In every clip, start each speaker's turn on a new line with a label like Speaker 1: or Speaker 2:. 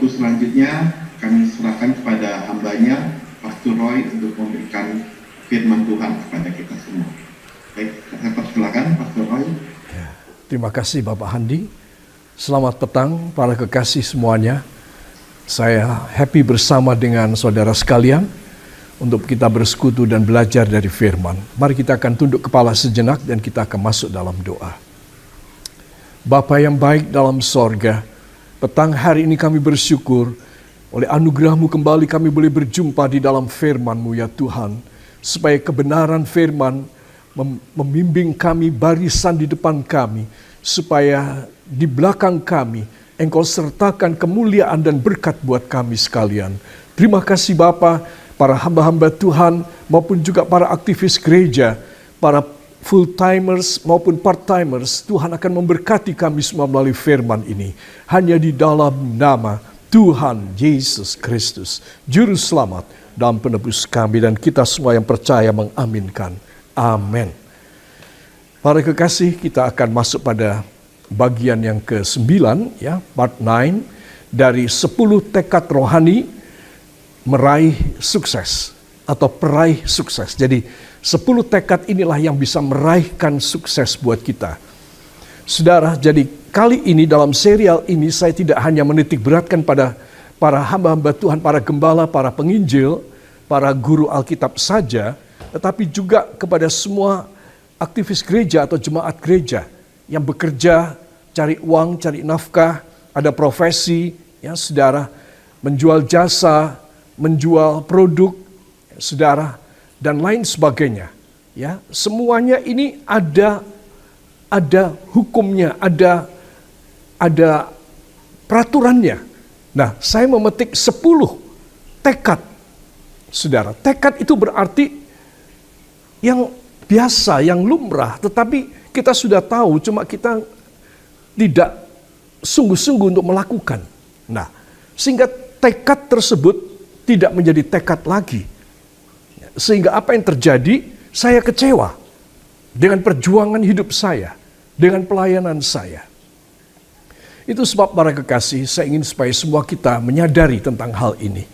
Speaker 1: waktu selanjutnya kami serahkan kepada hambanya, Pastor Roy, untuk memberikan firman Tuhan kepada kita semua. Baik, saya persilakan Pastor Roy.
Speaker 2: Terima kasih Bapak Handi. Selamat petang para kekasih semuanya. Saya happy bersama dengan saudara sekalian untuk kita bersekutu dan belajar dari firman. Mari kita akan tunduk kepala sejenak dan kita akan masuk dalam doa. Bapa yang baik dalam sorga, petang hari ini kami bersyukur oleh anugerah-Mu kembali kami boleh berjumpa di dalam firman-Mu ya Tuhan. Supaya kebenaran firman membimbing kami, barisan di depan kami, supaya di belakang kami Engkau sertakan kemuliaan dan berkat buat kami sekalian. Terima kasih Bapa, para hamba-hamba Tuhan maupun juga para aktivis gereja, para full-timers maupun part-timers, Tuhan akan memberkati kami semua melalui firman ini. Hanya di dalam nama Tuhan Yesus Kristus, Juru Selamat dan Penebus kami, dan kita semua yang percaya mengaminkan. Amin. Para kekasih, kita akan masuk pada bagian yang ke-9, ya, part 9, dari 10 tekad rohani meraih sukses atau peraih sukses. Jadi 10 tekad inilah yang bisa meraihkan sukses buat kita. Saudara, jadi kali ini dalam serial ini saya tidak hanya menitik beratkan pada para hamba-hamba Tuhan, para gembala, para penginjil, para guru Alkitab saja, tetapi juga kepada semua aktivis gereja atau jemaat gereja yang bekerja, cari uang, cari nafkah, ada profesi, ya saudara, menjual jasa, menjual produk, ya, saudara, dan lain sebagainya. Ya, semuanya ini ada hukumnya, ada peraturannya. Nah, saya memetik 10 tekad, saudara. Tekad itu berarti yang biasa, yang lumrah, tetapi kita sudah tahu, cuma kita tidak sungguh-sungguh untuk melakukan. Nah, sehingga tekad tersebut tidak menjadi tekad lagi. Sehingga apa yang terjadi, saya kecewa dengan perjuangan hidup saya, dengan pelayanan saya. Itu sebab para kekasih, saya ingin supaya semua kita menyadari tentang hal ini.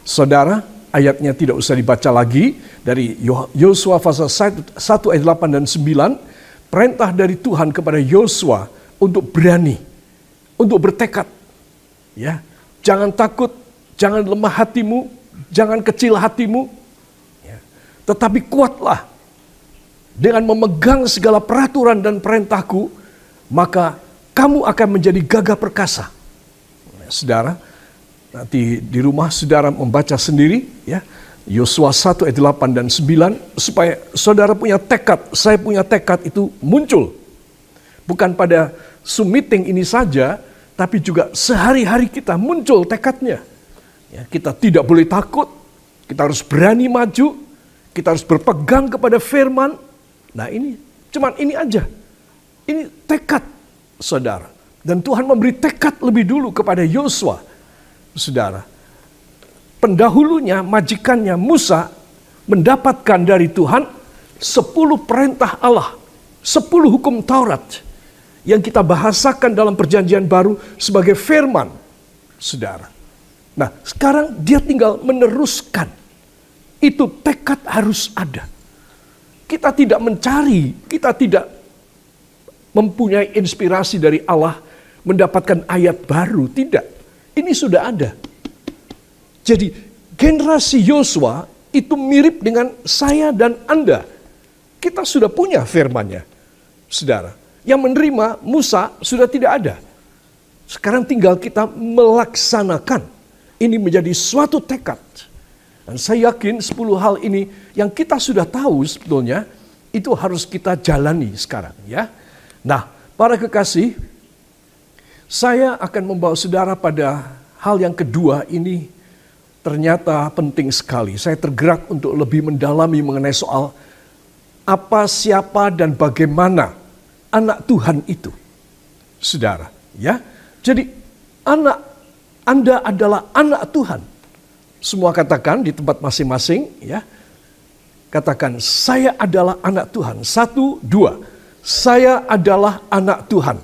Speaker 2: Saudara, ayatnya tidak usah dibaca lagi, dari Yosua pasal 1 ayat 8 dan 9, perintah dari Tuhan kepada Yosua untuk berani, untuk bertekad. Ya, jangan takut, jangan lemah hatimu, jangan kecil hatimu, ya, tetapi kuatlah dengan memegang segala peraturan dan perintahku, maka kamu akan menjadi gagah perkasa. Nah, saudara, nanti di rumah saudara membaca sendiri, ya, Yosua 1 ayat 8 dan 9, supaya saudara punya tekad, saya punya tekad itu muncul. Bukan pada Zoom meeting ini saja, tapi juga sehari-hari kita muncul tekadnya. Ya, kita tidak boleh takut, kita harus berani maju, kita harus berpegang kepada firman. Nah ini, cuman ini aja. Ini tekad, saudara. Dan Tuhan memberi tekad lebih dulu kepada Yosua, saudara. Pendahulunya, majikannya Musa mendapatkan dari Tuhan 10 perintah Allah, 10 hukum Taurat yang kita bahasakan dalam perjanjian baru sebagai firman, saudara. Nah, sekarang dia tinggal meneruskan. Itu tekad harus ada. Kita tidak mencari, kita tidak mempunyai inspirasi dari Allah mendapatkan ayat baru, tidak. Ini sudah ada. Jadi generasi Yosua itu mirip dengan saya dan Anda. Kita sudah punya firman-Nya, saudara. Yang menerima Musa sudah tidak ada. Sekarang tinggal kita melaksanakan. Ini menjadi suatu tekad. Dan saya yakin 10 hal ini yang kita sudah tahu sebetulnya, itu harus kita jalani sekarang, ya. Nah, para kekasih, saya akan membawa saudara pada hal yang kedua ini. Ternyata penting sekali. Saya tergerak untuk lebih mendalami mengenai soal apa, siapa, dan bagaimana anak Tuhan itu, saudara. Ya, jadi Anda adalah anak Tuhan. Semua katakan di tempat masing-masing, ya. Katakan, saya adalah anak Tuhan. 1, 2. Saya adalah anak Tuhan.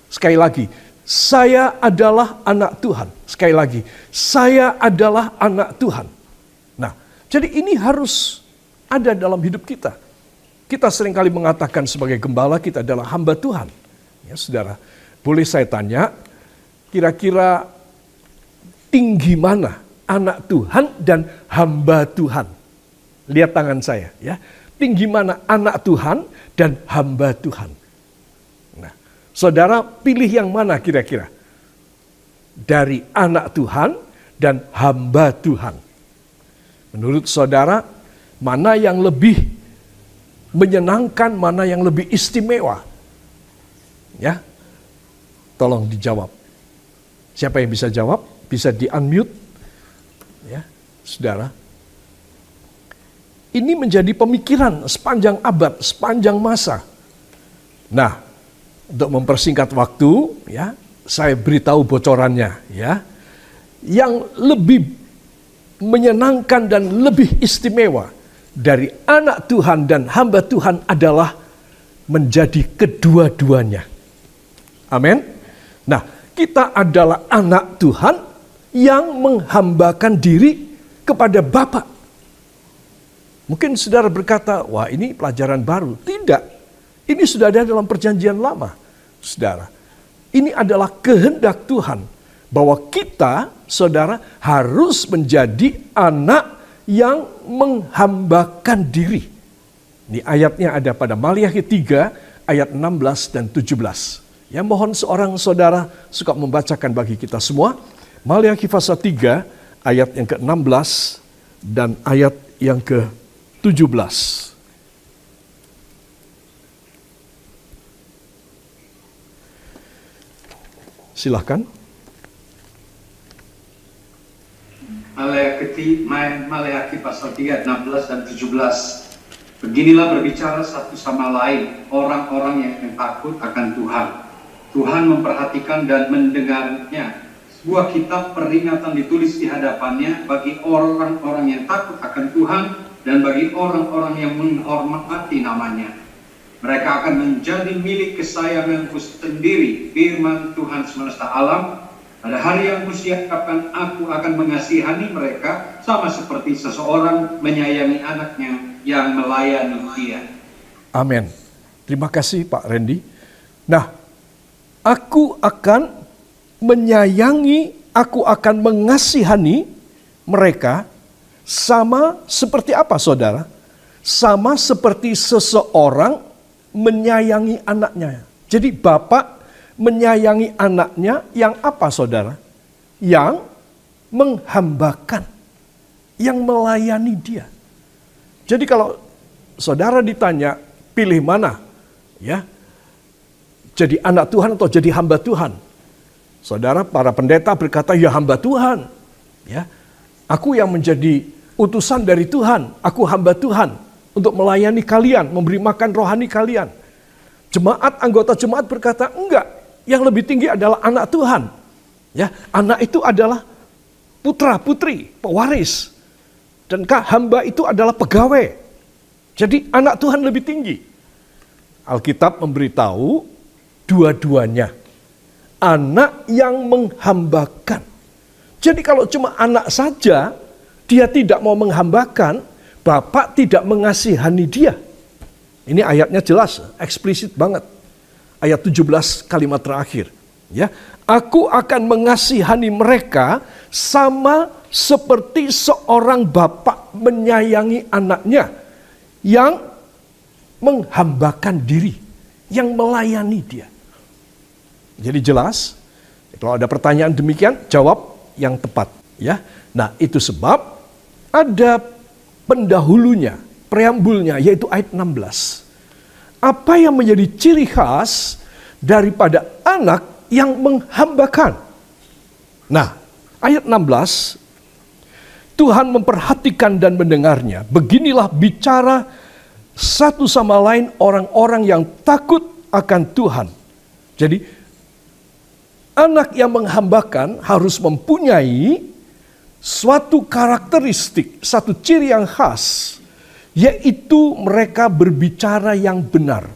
Speaker 2: Sekali lagi, saya adalah anak Tuhan. Sekali lagi, saya adalah anak Tuhan. Nah, jadi ini harus ada dalam hidup kita. Kita seringkali mengatakan sebagai gembala kita adalah hamba Tuhan. Ya, saudara, boleh saya tanya, kira-kira tinggi mana anak Tuhan dan hamba Tuhan? Lihat tangan saya, ya. Tinggi mana anak Tuhan dan hamba Tuhan? Nah, saudara pilih yang mana kira-kira? Dari anak Tuhan dan hamba Tuhan. Menurut saudara, mana yang lebih menyenangkan, mana yang lebih istimewa? Ya, tolong dijawab. Siapa yang bisa jawab? Bisa di-unmute. Ya, saudara. Ini menjadi pemikiran sepanjang abad, sepanjang masa. Nah, untuk mempersingkat waktu, ya, saya beritahu bocorannya, ya. Yang lebih menyenangkan dan lebih istimewa dari anak Tuhan dan hamba Tuhan adalah menjadi kedua-duanya. Amin. Nah, kita adalah anak Tuhan yang menghambakan diri kepada Bapa. Mungkin saudara berkata, wah ini pelajaran baru. Tidak, ini sudah ada dalam perjanjian lama. Saudara, ini adalah kehendak Tuhan bahwa kita, saudara, harus menjadi anak yang menghambakan diri. Ini ayatnya ada pada Maliaki 3 ayat 16 dan 17. Ya, mohon seorang saudara suka membacakan bagi kita semua. Maliaki pasal 3 ayat yang ke-16 dan ayat yang ke-17. Silahkan.
Speaker 3: Maleakhi pasal 3, 16 dan 17. Beginilah berbicara satu sama lain orang-orang yang takut akan Tuhan. Tuhan memperhatikan dan mendengarnya. Sebuah kitab peringatan ditulis di hadapannya bagi orang-orang yang takut akan Tuhan dan bagi orang-orang yang menghormati namanya. Mereka akan menjadi milik kesayanganku sendiri, firman Tuhan semesta alam. Pada hari yang kusiapkan, aku akan mengasihani mereka sama seperti seseorang menyayangi anaknya yang melayani dia.
Speaker 2: Amin. Terima kasih Pak Randy. Nah, aku akan menyayangi, aku akan mengasihani mereka sama seperti apa saudara? Sama seperti seseorang menyayangi anaknya. Jadi bapak menyayangi anaknya yang apa saudara? Yang menghambakan, yang melayani dia. Jadi kalau saudara ditanya pilih mana, ya, jadi anak Tuhan atau jadi hamba Tuhan? Saudara, para pendeta berkata ya hamba Tuhan, ya, aku yang menjadi utusan dari Tuhan, aku hamba Tuhan untuk melayani kalian, memberi makan rohani kalian. Jemaat, anggota jemaat berkata enggak. Yang lebih tinggi adalah anak Tuhan. Ya, anak itu adalah putra putri, pewaris. Dan hamba itu adalah pegawai. Jadi anak Tuhan lebih tinggi. Alkitab memberitahu dua-duanya. Anak yang menghambakan. Jadi kalau cuma anak saja, dia tidak mau menghambakan, Bapak tidak mengasihani dia. Ini ayatnya jelas, eksplisit banget. Ayat 17 kalimat terakhir. Ya, aku akan mengasihani mereka sama seperti seorang bapak menyayangi anaknya yang menghambakan diri, yang melayani dia. Jadi jelas, kalau ada pertanyaan demikian, jawab yang tepat. Ya, nah itu sebab ada pendahulunya, preambulnya, yaitu ayat 16. Apa yang menjadi ciri khas daripada anak yang menghambakan? Nah, ayat 16, Tuhan memperhatikan dan mendengarnya. Beginilah bicara satu sama lain orang-orang yang takut akan Tuhan. Jadi, anak yang menghambakan harus mempunyai suatu karakteristik, satu ciri yang khas, yaitu mereka berbicara yang benar.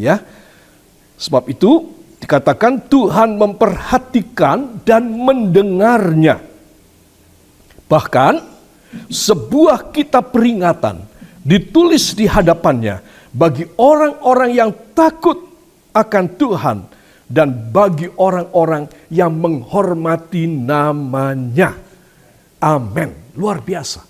Speaker 2: Ya. Sebab itu Dikatakan Tuhan memperhatikan dan mendengarnya. Bahkan sebuah kitab peringatan ditulis di hadapannya bagi orang-orang yang takut akan Tuhan dan bagi orang-orang yang menghormati namanya. Amin. Luar biasa.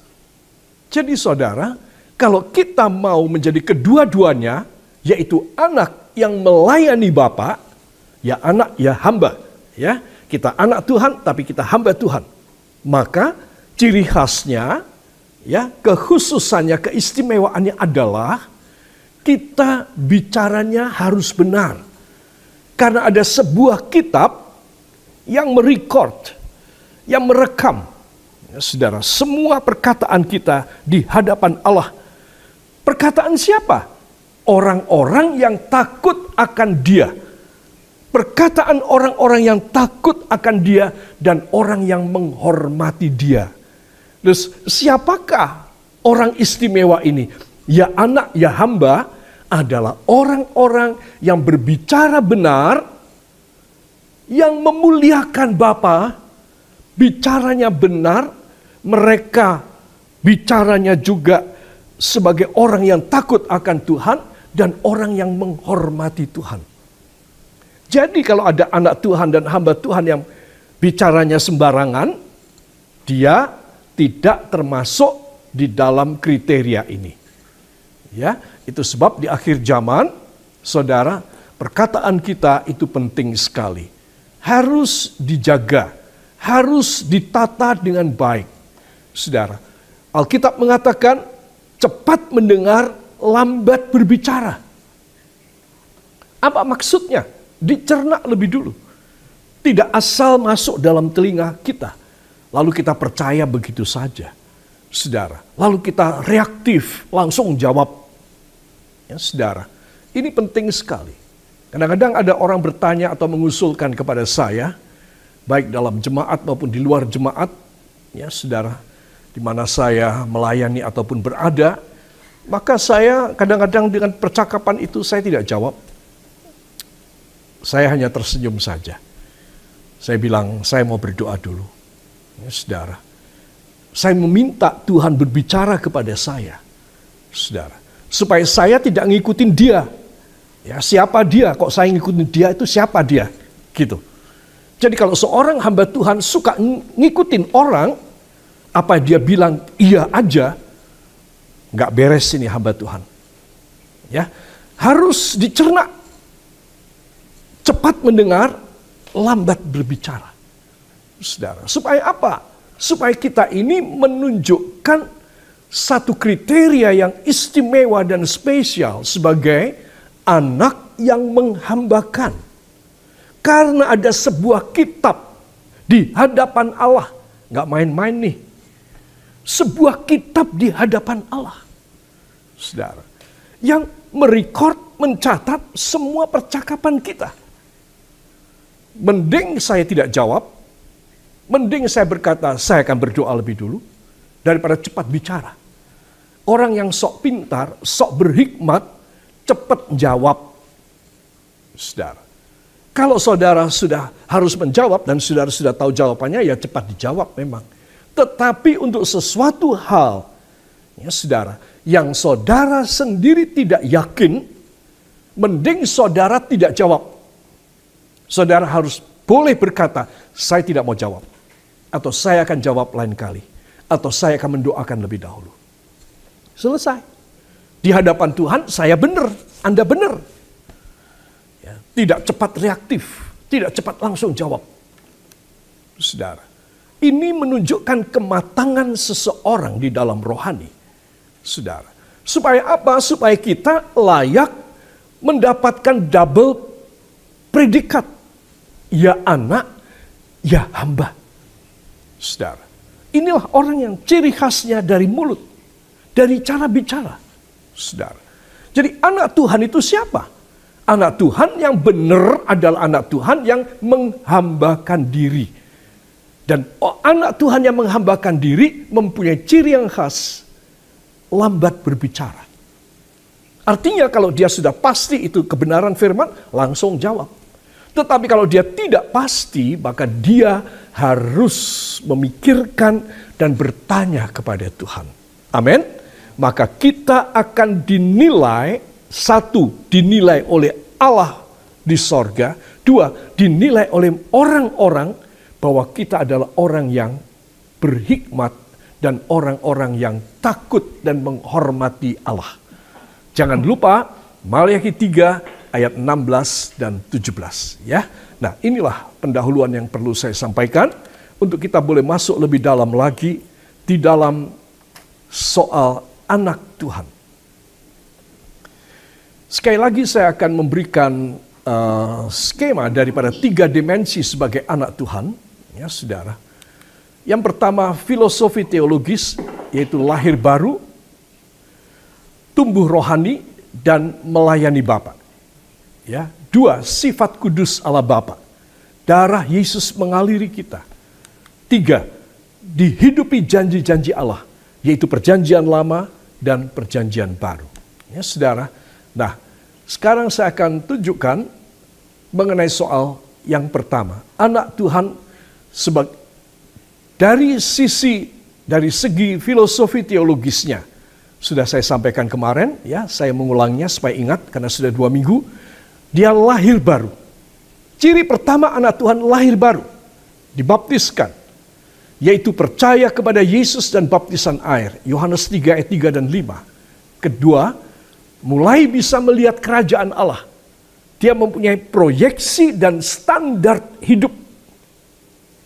Speaker 2: Jadi saudara, kalau kita mau menjadi kedua-duanya, yaitu anak yang melayani Bapa, ya anak ya hamba, ya. Kita anak Tuhan tapi kita hamba Tuhan. Maka ciri khasnya, ya, kekhususannya, keistimewaannya adalah kita bicaranya harus benar. Karena ada sebuah kitab yang merekod, yang merekam, ya, saudara, semua perkataan kita di hadapan Allah. Perkataan siapa? Orang-orang yang takut akan Dia. Perkataan orang-orang yang takut akan Dia dan orang yang menghormati Dia. Terus siapakah orang istimewa ini? Ya anak, ya hamba adalah orang-orang yang berbicara benar, yang memuliakan Bapa, bicaranya benar, mereka bicaranya juga sebagai orang yang takut akan Tuhan dan orang yang menghormati Tuhan. Jadi kalau ada anak Tuhan dan hamba Tuhan yang bicaranya sembarangan, dia tidak termasuk di dalam kriteria ini. Ya, itu sebab di akhir zaman, saudara, perkataan kita itu penting sekali. Harus dijaga, harus ditata dengan baik. Saudara, Alkitab mengatakan cepat mendengar, lambat berbicara. Apa maksudnya? Dicerna lebih dulu. Tidak asal masuk dalam telinga kita. Lalu kita percaya begitu saja. Saudara, lalu kita reaktif, langsung jawab. Ya, saudara, ini penting sekali. Kadang-kadang ada orang bertanya atau mengusulkan kepada saya, baik dalam jemaat maupun di luar jemaat, ya saudara, di mana saya melayani ataupun berada, maka saya kadang-kadang dengan percakapan itu saya tidak jawab. Saya hanya tersenyum saja. Saya bilang, saya mau berdoa dulu. Ya, saudara, saya meminta Tuhan berbicara kepada saya, saudara, supaya saya tidak ngikutin Dia. Ya, siapa Dia? Kok saya ngikutin Dia? Itu siapa Dia? Gitu. Jadi kalau seorang hamba Tuhan suka ngikutin orang, apa dia bilang iya aja, nggak beres ini hamba Tuhan. Ya, harus dicerna. Cepat mendengar, lambat berbicara. Saudara, supaya apa? Supaya kita ini menunjukkan satu kriteria yang istimewa dan spesial sebagai anak yang menghambakan. Karena ada sebuah kitab di hadapan Allah. Nggak main-main nih. Sebuah kitab di hadapan Allah. Saudara, yang merekod, mencatat semua percakapan kita. Mending saya tidak jawab, mending saya berkata, saya akan berdoa lebih dulu, daripada cepat bicara. Orang yang sok pintar, sok berhikmat, cepat jawab. Saudara, kalau saudara sudah harus menjawab dan saudara sudah tahu jawabannya, ya cepat dijawab memang. Tetapi untuk sesuatu hal, ya saudara, yang saudara sendiri tidak yakin, mending saudara tidak jawab. Saudara harus boleh berkata, saya tidak mau jawab. Atau saya akan jawab lain kali. Atau saya akan mendoakan lebih dahulu. Selesai. Di hadapan Tuhan, saya benar, Anda benar. Ya, tidak cepat reaktif, tidak cepat langsung jawab. Saudara, ini menunjukkan kematangan seseorang di dalam rohani. Saudara, supaya apa? Supaya kita layak mendapatkan double predikat. Ya anak, ya hamba. Saudara, inilah orang yang ciri khasnya dari mulut, dari cara bicara. Saudara, jadi anak Tuhan itu siapa? Anak Tuhan yang benar adalah anak Tuhan yang menghambakan diri. Dan anak Tuhan yang menghambakan diri mempunyai ciri yang khas, lambat berbicara. Artinya kalau dia sudah pasti itu kebenaran firman, langsung jawab. Tetapi kalau dia tidak pasti, maka dia harus memikirkan dan bertanya kepada Tuhan. Amin. Maka kita akan dinilai, satu, dinilai oleh Allah di sorga. Dua, dinilai oleh orang-orang bahwa kita adalah orang yang berhikmat dan orang-orang yang takut dan menghormati Allah. Jangan lupa Maliaki 3 ayat 16 dan 17 ya. Nah, inilah pendahuluan yang perlu saya sampaikan untuk kita boleh masuk lebih dalam lagi di dalam soal anak Tuhan. Sekali lagi saya akan memberikan skema daripada 3 dimensi sebagai anak Tuhan, ya saudara. Yang pertama filosofi teologis, yaitu lahir baru, tumbuh rohani, dan melayani Bapa. Ya, 2, sifat kudus Allah Bapa. Darah Yesus mengaliri kita. 3, dihidupi janji-janji Allah, yaitu perjanjian lama dan perjanjian baru. Ya, saudara. Nah, sekarang saya akan tunjukkan mengenai soal yang pertama. Anak Tuhan dari segi filosofi teologisnya. Sudah saya sampaikan kemarin, ya, saya mengulanginya supaya ingat karena sudah 2 minggu. Dia lahir baru. Ciri pertama anak Tuhan lahir baru, dibaptiskan, yaitu percaya kepada Yesus dan baptisan air. Yohanes 3 ayat 3 dan 5. Kedua, mulai bisa melihat kerajaan Allah. Dia mempunyai proyeksi dan standar hidup.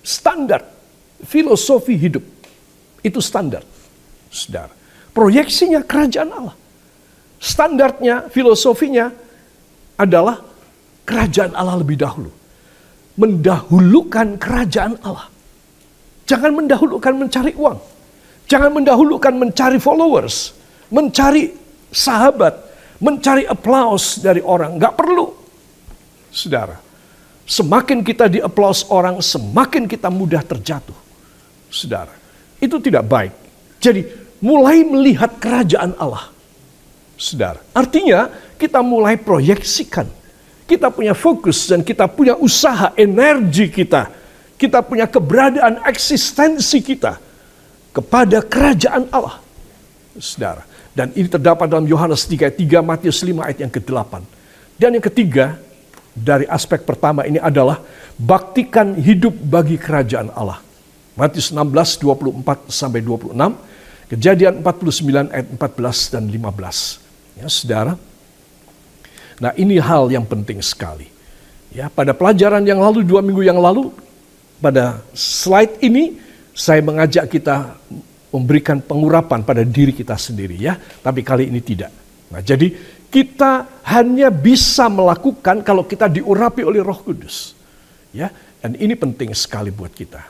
Speaker 2: Standar, filosofi hidup. Itu standar, saudara. Proyeksinya kerajaan Allah. Standarnya, filosofinya adalah kerajaan Allah lebih dahulu. Mendahulukan kerajaan Allah. Jangan mendahulukan mencari uang. Jangan mendahulukan mencari followers. Mencari sahabat. Mencari aplaus dari orang. Nggak perlu. Saudara, semakin kita di-aplaus orang, semakin kita mudah terjatuh. Saudara, itu tidak baik. Jadi, mulai melihat kerajaan Allah. Saudara, artinya kita mulai proyeksikan. Kita punya fokus dan kita punya usaha, energi kita. Kita punya keberadaan eksistensi kita kepada kerajaan Allah. Saudara, dan ini terdapat dalam Yohanes 3 ayat 3, Matius 5 ayat yang ke-8. Dan yang ketiga, dari aspek pertama ini adalah baktikan hidup bagi kerajaan Allah. Matius 16, 24 sampai 26, Kejadian 49 ayat 14 dan 15. Ya, saudara. Nah, ini hal yang penting sekali. Ya, pada pelajaran yang lalu, 2 minggu yang lalu, pada slide ini, saya mengajak kita memberikan pengurapan pada diri kita sendiri, ya. Tapi kali ini tidak. Nah, jadi kita hanya bisa melakukan kalau kita diurapi oleh Roh Kudus. Ya, dan ini penting sekali buat kita.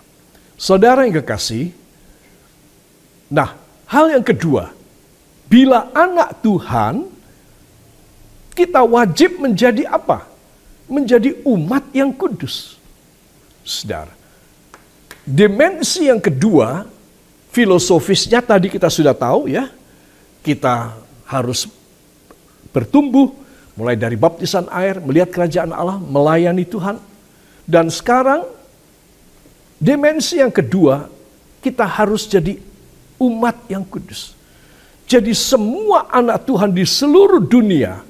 Speaker 2: Saudara yang kekasih, nah, hal yang kedua, bila anak Tuhan, kita wajib menjadi apa? Menjadi umat yang kudus. Saudara, dimensi yang kedua, filosofisnya tadi kita sudah tahu, ya. Kita harus bertumbuh, mulai dari baptisan air, melihat kerajaan Allah, melayani Tuhan. Dan sekarang, dimensi yang kedua, kita harus jadi umat yang kudus. Jadi semua anak Tuhan di seluruh dunia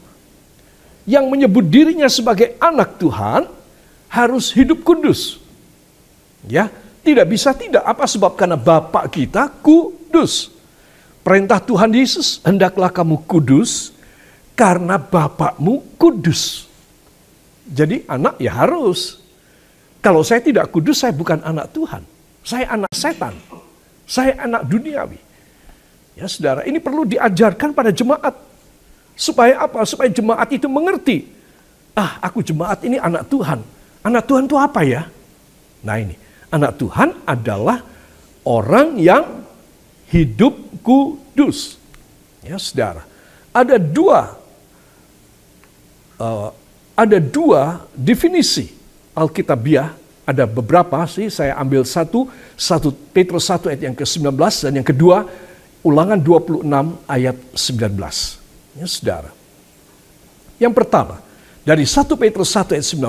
Speaker 2: yang menyebut dirinya sebagai anak Tuhan harus hidup kudus. Ya, tidak bisa tidak. Apa sebab? Karena Bapa kita kudus. Perintah Tuhan Yesus, hendaklah kamu kudus karena Bapakmu kudus. Jadi anak ya harus. Kalau saya tidak kudus, saya bukan anak Tuhan. Saya anak setan. Saya anak duniawi. Ya saudara, ini perlu diajarkan pada jemaat. Supaya apa? Supaya jemaat itu mengerti. Ah, aku jemaat ini anak Tuhan. Anak Tuhan itu apa ya? Nah ini, anak Tuhan adalah orang yang hidup kudus. Ya saudara, ada dua definisi Alkitabiah. Ada beberapa sih, saya ambil satu Petrus 1 ayat yang ke-19 dan yang kedua Ulangan 26 ayat 19. Ya saudara. Yang pertama, dari 1 Petrus 1 ayat 19.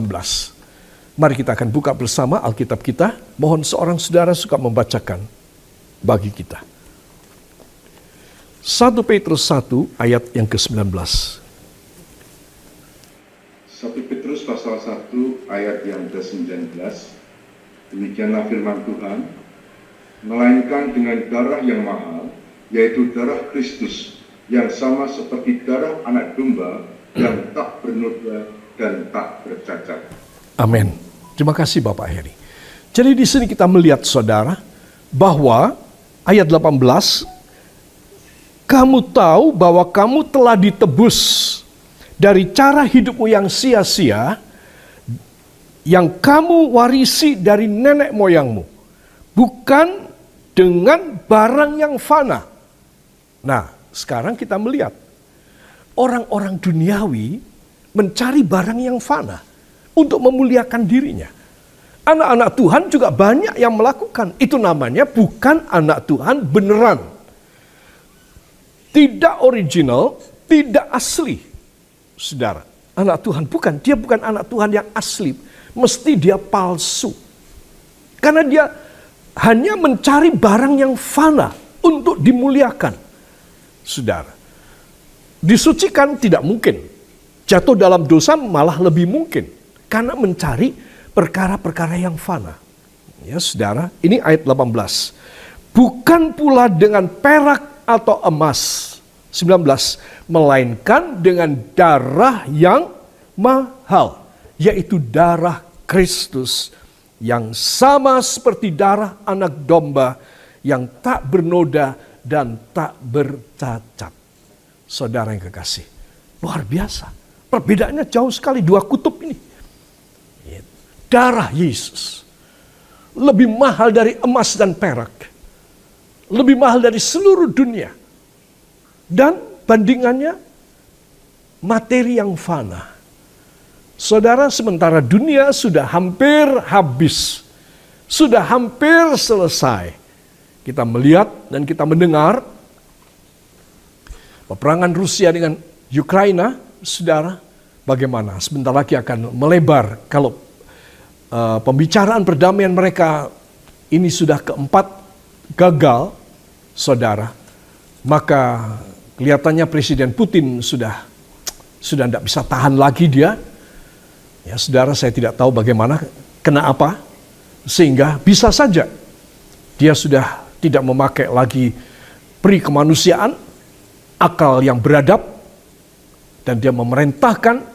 Speaker 2: Mari kita akan buka bersama Alkitab kita. Mohon seorang saudara suka membacakan bagi kita. 1 Petrus 1 ayat yang ke-19.
Speaker 4: 1 Petrus pasal 1 ayat yang ke-19. Demikianlah firman Tuhan, melainkan dengan darah yang mahal, yaitu darah Kristus, yang sama seperti darah anak domba, yang tak bernoda dan tak bercacat.
Speaker 2: Amin. Terima kasih Bapak Heri. Jadi di sini kita melihat saudara bahwa ayat 18, kamu tahu bahwa kamu telah ditebus dari cara hidupmu yang sia-sia yang kamu warisi dari nenek moyangmu, bukan dengan barang yang fana. Nah, sekarang kita melihat orang-orang duniawi mencari barang yang fana untuk memuliakan dirinya. Anak-anak Tuhan juga banyak yang melakukan. Itu namanya bukan anak Tuhan beneran. Tidak original, tidak asli. Saudara, anak Tuhan bukan. Dia bukan anak Tuhan yang asli. Mesti dia palsu. Karena dia hanya mencari barang yang fana untuk dimuliakan. Saudara, disucikan tidak mungkin. Jatuh dalam dosa malah lebih mungkin. Karena mencari perkara-perkara yang fana. Ya saudara, ini ayat 18. Bukan pula dengan perak atau emas. 19. Melainkan dengan darah yang mahal. Yaitu darah Kristus. Yang sama seperti darah anak domba. Yang tak bernoda dan tak bercacat. Saudara yang kekasih. Luar biasa. Perbedaannya jauh sekali dua kutub ini. Darah Yesus lebih mahal dari emas dan perak, lebih mahal dari seluruh dunia, dan bandingannya materi yang fana. Saudara, sementara dunia sudah hampir habis, sudah hampir selesai, kita melihat dan kita mendengar peperangan Rusia dengan Ukraina, saudara, bagaimana sebentar lagi akan melebar. Kalau pembicaraan perdamaian mereka ini sudah keempat gagal, saudara, maka kelihatannya Presiden Putin sudah tidak bisa tahan lagi dia. Ya, saudara, saya tidak tahu bagaimana, kena apa, sehingga bisa saja dia sudah tidak memakai lagi peri kemanusiaan, akal yang beradab, dan dia memerintahkan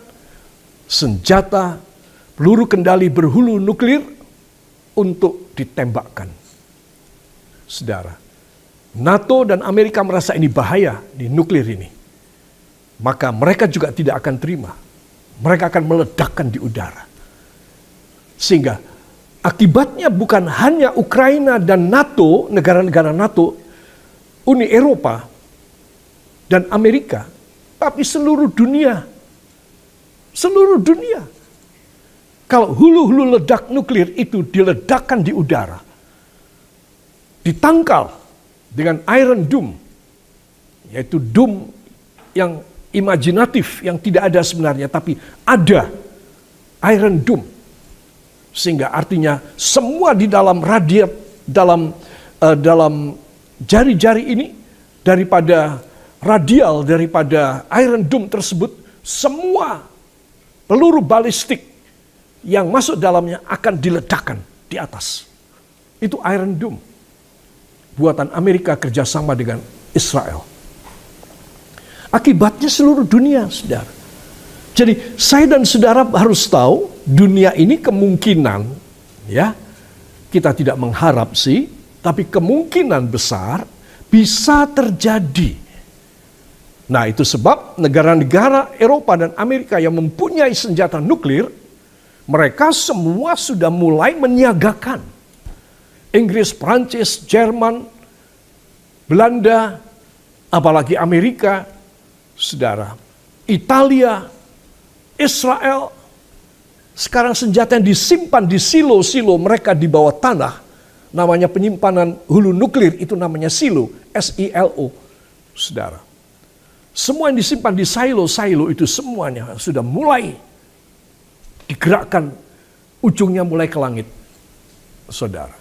Speaker 2: senjata peluru kendali berhulu nuklir untuk ditembakkan. Saudara, NATO dan Amerika merasa ini bahaya di nuklir ini. Maka mereka juga tidak akan terima. Mereka akan meledakkan di udara. Sehingga akibatnya bukan hanya Ukraina dan NATO, negara-negara NATO, Uni Eropa, dan Amerika, tapi seluruh dunia. Seluruh dunia. Kalau hulu-hulu ledak nuklir itu diledakkan di udara, ditangkal dengan Iron Dome, yaitu dome yang imajinatif, yang tidak ada sebenarnya, tapi ada Iron Dome. Sehingga artinya semua di dalam radiat, dalam jari-jari ini, daripada radial, daripada Iron Dome tersebut, semua peluru balistik yang masuk dalamnya akan diledakkan di atas. Itu Iron Dome. Buatan Amerika kerjasama dengan Israel. Akibatnya seluruh dunia, saudara. Jadi saya dan saudara harus tahu, dunia ini kemungkinan, ya, kita tidak mengharap sih, tapi kemungkinan besar bisa terjadi. Nah, itu sebab negara-negara Eropa dan Amerika yang mempunyai senjata nuklir, mereka semua sudah mulai menyiagakan. Inggris, Prancis, Jerman, Belanda, apalagi Amerika, saudara, Italia, Israel. Sekarang senjata yang disimpan di silo-silo mereka di bawah tanah, namanya penyimpanan hulu nuklir, itu namanya silo, S-I-L-O, saudara. Semua yang disimpan di silo-silo itu semuanya sudah mulai digerakkan ujungnya mulai ke langit, saudara.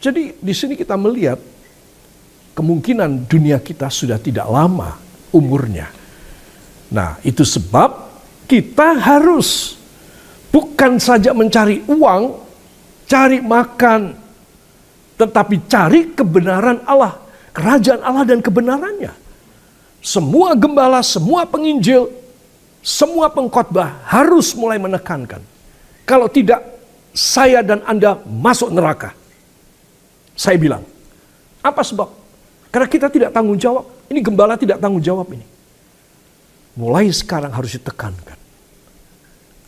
Speaker 2: Jadi di sini kita melihat kemungkinan dunia kita sudah tidak lama umurnya. Nah, itu sebab kita harus bukan saja mencari uang, cari makan, tetapi cari kebenaran Allah, kerajaan Allah dan kebenarannya. Semua gembala, semua penginjil, semua pengkhotbah harus mulai menekankan. Kalau tidak, saya dan Anda masuk neraka. Saya bilang, apa sebab? Karena kita tidak tanggung jawab. Ini gembala tidak tanggung jawab ini. Mulai sekarang harus ditekankan.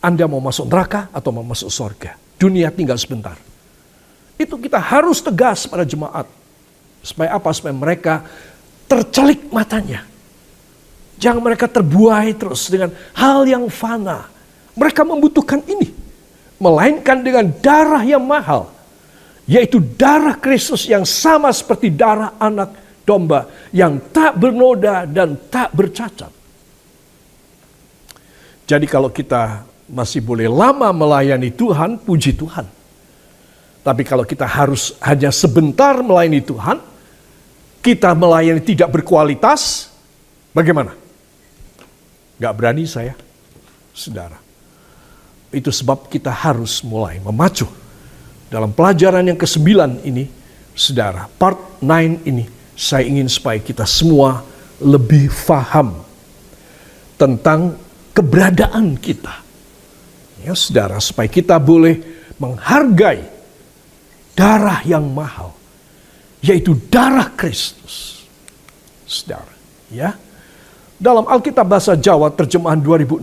Speaker 2: Anda mau masuk neraka atau mau masuk surga. Dunia tinggal sebentar. Itu kita harus tegas pada jemaat. Supaya apa? Supaya mereka tercelik matanya. Jangan mereka terbuai terus dengan hal yang fana. Mereka membutuhkan ini. Melainkan dengan darah yang mahal. Yaitu darah Kristus yang sama seperti darah anak domba. Yang tak bernoda dan tak bercacat. Jadi kalau kita masih boleh lama melayani Tuhan, puji Tuhan. Tapi kalau kita harus hanya sebentar melayani Tuhan, kita melayani tidak berkualitas, bagaimana? Gak berani saya, saudara. Itu sebab kita harus mulai memacu. Dalam pelajaran yang ke-9 ini, saudara, part 9 ini, saya ingin supaya kita semua lebih faham tentang keberadaan kita. Ya, saudara, supaya kita boleh menghargai darah yang mahal, yaitu darah Kristus. Saudara, ya. Dalam Alkitab Bahasa Jawa terjemahan 2006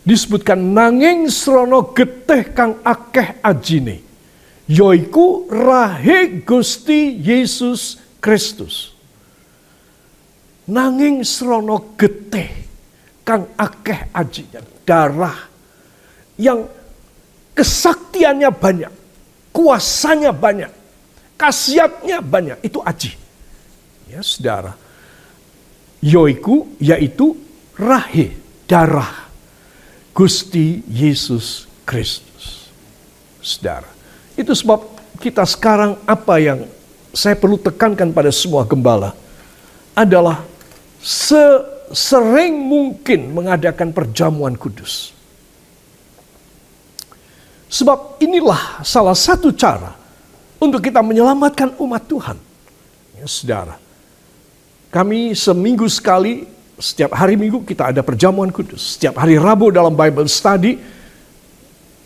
Speaker 2: disebutkan nanging srana getih kang akeh ajine, yaiku rahe Gusti Yesus Kristus. Nanging srana getih kang akeh ajinya, darah yang kesaktiannya banyak, kuasanya banyak, khasiatnya banyak, itu aji. Ya, saudara. Yaitu rahe, darah Gusti Yesus Kristus. Saudara, itu sebab kita sekarang apa yang saya perlu tekankan pada semua gembala adalah sering mungkin mengadakan perjamuan kudus. Sebab inilah salah satu cara untuk kita menyelamatkan umat Tuhan. Ya, saudara. Kami seminggu sekali, setiap hari Minggu kita ada perjamuan kudus. Setiap hari Rabu dalam Bible Study,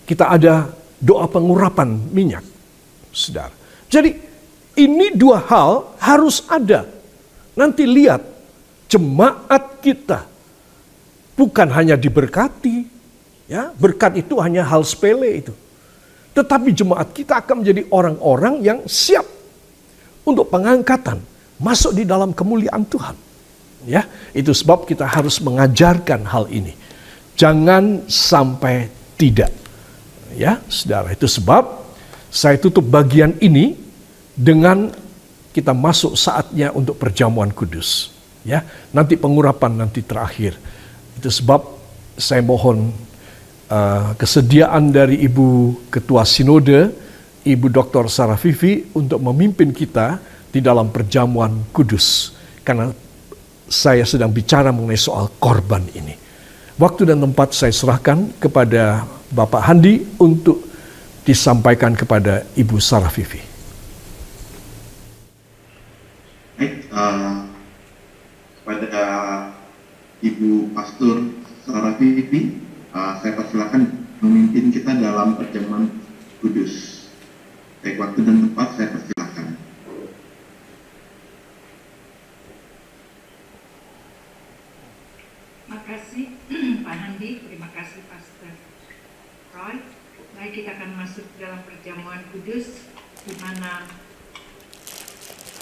Speaker 2: kita ada doa pengurapan minyak. Saudara. Jadi ini dua hal harus ada. Nanti lihat, jemaat kita bukan hanya diberkati, ya, berkat itu hanya hal sepele itu. Tetapi jemaat kita akan menjadi orang-orang yang siap untuk pengangkatan, masuk di dalam kemuliaan Tuhan. Ya, itu sebab kita harus mengajarkan hal ini. Jangan sampai tidak. Ya, saudara, itu sebab saya tutup bagian ini dengan kita masuk saatnya untuk perjamuan kudus. Ya, nanti pengurapan nanti terakhir. Itu sebab saya mohon kesediaan dari Ibu Ketua Sinode, Ibu Dr. Sarah Vivi untuk memimpin kita di dalam perjamuan kudus. Karena saya sedang bicara mengenai soal korban ini. Waktu dan tempat saya serahkan kepada Bapak Handi untuk disampaikan kepada Ibu Sarah Vivi.
Speaker 1: Baik, kepada Ibu Pastor Sarah Vivi, saya persilakan memimpin kita dalam perjamuan kudus. Baik, waktu dan tempat saya persilakan.
Speaker 5: Terima kasih Pak Handi, terima kasih Pastor Roy. Baik, kita akan masuk dalam perjamuan kudus di mana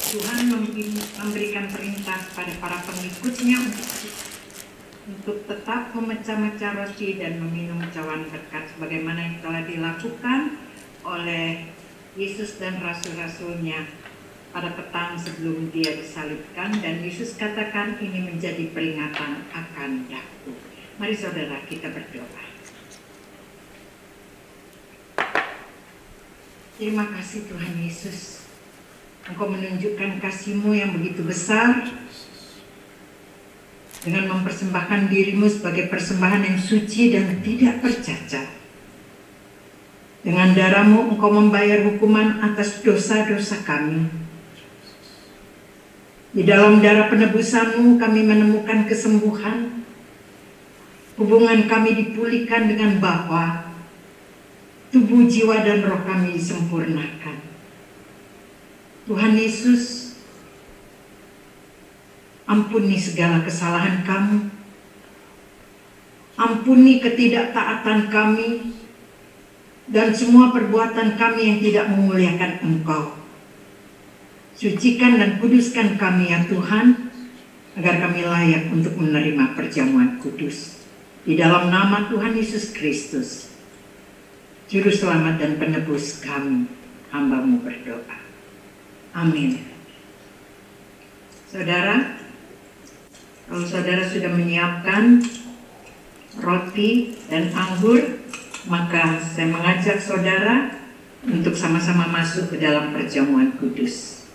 Speaker 5: Tuhan memberikan perintah pada para pengikutnya untuk tetap memecah-mecah roti dan meminum cawan berkat sebagaimana yang telah dilakukan oleh Yesus dan rasul-rasulnya pada petang sebelum dia disalibkan, dan Yesus katakan ini menjadi peringatan akan daku. Mari saudara kita berdoa. Terima kasih Tuhan Yesus. Engkau menunjukkan kasih-Mu yang begitu besar dengan mempersembahkan diri-Mu sebagai persembahan yang suci dan tidak bercacat. Dengan darah-Mu Engkau membayar hukuman atas dosa-dosa kami. Di dalam darah penebusan-Mu kami menemukan kesembuhan. Hubungan kami dipulihkan dengan Bapa. Tubuh, jiwa, dan roh kami disempurnakan. Tuhan Yesus, ampuni segala kesalahan kami. Ampuni ketidaktaatan kami dan semua perbuatan kami yang tidak memuliakan Engkau. Sucikan dan kuduskan kami ya Tuhan, agar kami layak untuk menerima perjamuan kudus. Di dalam nama Tuhan Yesus Kristus, Juru Selamat dan Penebus kami, hamba-Mu berdoa. Amin. Saudara, kalau saudara sudah menyiapkan roti dan anggur, maka saya mengajak saudara untuk sama-sama masuk ke dalam perjamuan kudus.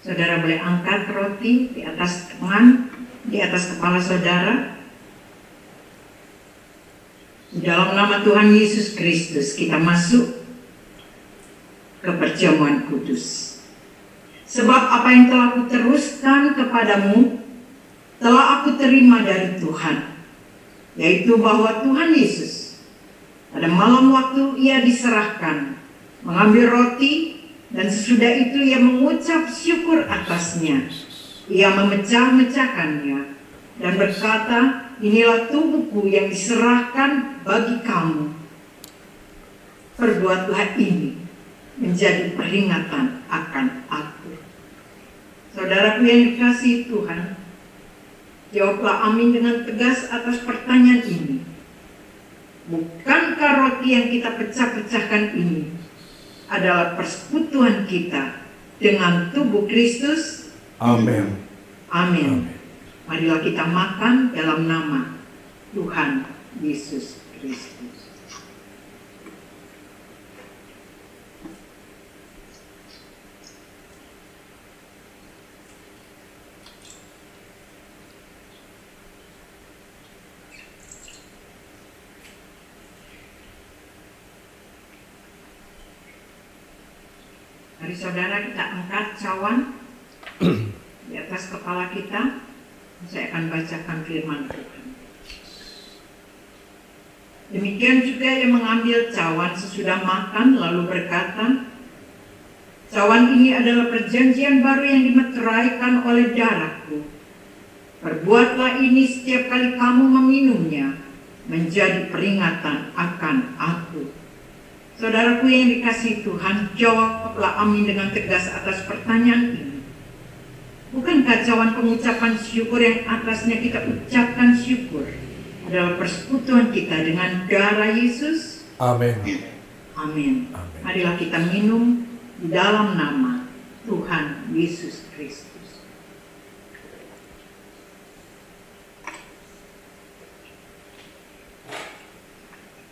Speaker 5: Saudara boleh angkat roti di atas tangan, di atas kepala saudara. Di dalam nama Tuhan Yesus Kristus kita masuk ke perjamuan kudus. Sebab apa yang telah kuteruskan kepadamu telah aku terima dari Tuhan, yaitu bahwa Tuhan Yesus pada malam waktu Ia diserahkan mengambil roti, dan sesudah itu Ia mengucap syukur atasnya. Ia memecah-mecahkannya dan berkata, inilah tubuhku yang diserahkan bagi kamu. Perbuatlah ini menjadi peringatan akan aku. Saudaraku yang dikasihi Tuhan, jawablah amin dengan tegas atas pertanyaan ini. Bukankah roti yang kita pecah-pecahkan ini adalah persekutuan kita dengan tubuh Kristus?
Speaker 2: Amin.
Speaker 5: Amin. Marilah kita makan dalam nama Tuhan Yesus Kristus. Mari saudara kita angkat cawan di atas kepala kita. Saya akan bacakan firman Tuhan. Demikian juga Ia mengambil cawan sesudah makan lalu berkata, cawan ini adalah perjanjian baru yang dimeteraikan oleh darahku. Perbuatlah ini setiap kali kamu meminumnya, menjadi peringatan akan aku. Saudaraku yang dikasihi Tuhan, jawablah amin dengan tegas atas pertanyaan ini. Bukankah cawan pengucapan syukur yang atasnya kita ucapkan syukur adalah persekutuan kita dengan darah Yesus?
Speaker 2: Amin.
Speaker 5: Amin. Marilah kita minum di dalam nama Tuhan Yesus Kristus.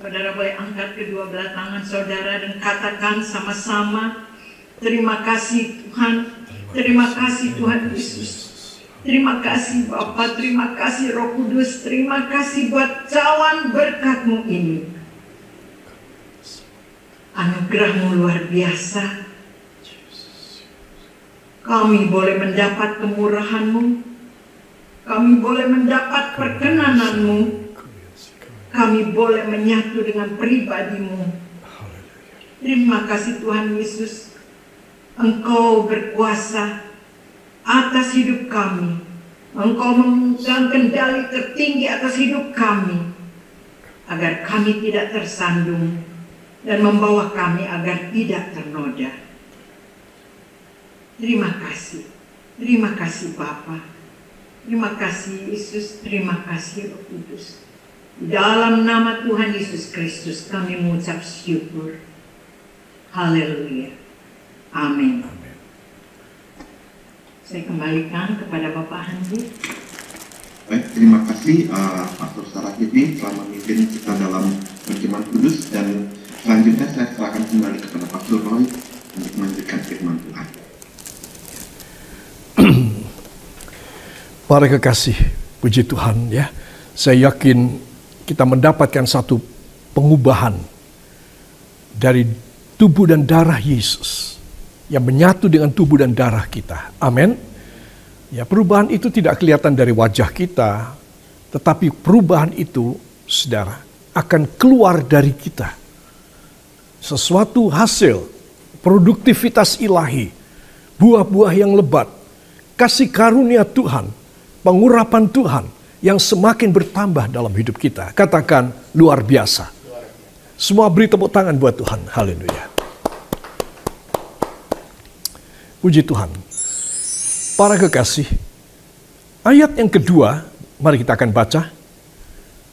Speaker 5: Saudara boleh angkat kedua belah tangan saudara dan katakan sama-sama, terima kasih Tuhan. Terima kasih Tuhan Yesus. Terima kasih Bapa, terima kasih Roh Kudus, terima kasih buat cawan berkat-Mu ini. Anugerah-Mu luar biasa. Kami boleh mendapat kemurahan-Mu. Kami boleh mendapat perkenanan-Mu. Kami boleh menyatu dengan pribadi-Mu. Terima kasih Tuhan Yesus. Engkau berkuasa atas hidup kami. Engkau memegang kendali tertinggi atas hidup kami, agar kami tidak tersandung dan membawa kami agar tidak ternoda. Terima kasih Bapa, terima kasih Yesus, terima kasih Roh Kudus. Dalam nama Tuhan Yesus Kristus kami mengucap syukur. Haleluya. Amin. Saya kembalikan kepada Bapak Handi.
Speaker 1: Baik, terima kasih Pastor Sarah ini telah memimpin kita dalam perjamuan kudus, dan Selanjutnya saya serahkan kembali kepada Pastor Roy untuk melanjutkan firman Tuhan.
Speaker 2: Para kekasih, puji Tuhan ya. Saya yakin kita mendapatkan satu pengubahan dari tubuh dan darah Yesus yang menyatu dengan tubuh dan darah kita. Amin. Ya, perubahan itu tidak kelihatan dari wajah kita, tetapi perubahan itu, saudara, akan keluar dari kita. Sesuatu hasil produktivitas ilahi, buah-buah yang lebat, kasih karunia Tuhan, pengurapan Tuhan yang semakin bertambah dalam hidup kita. Katakan luar biasa. Semua beri tepuk tangan buat Tuhan. Haleluya. Puji Tuhan. Para kekasih, ayat yang kedua, mari kita akan baca.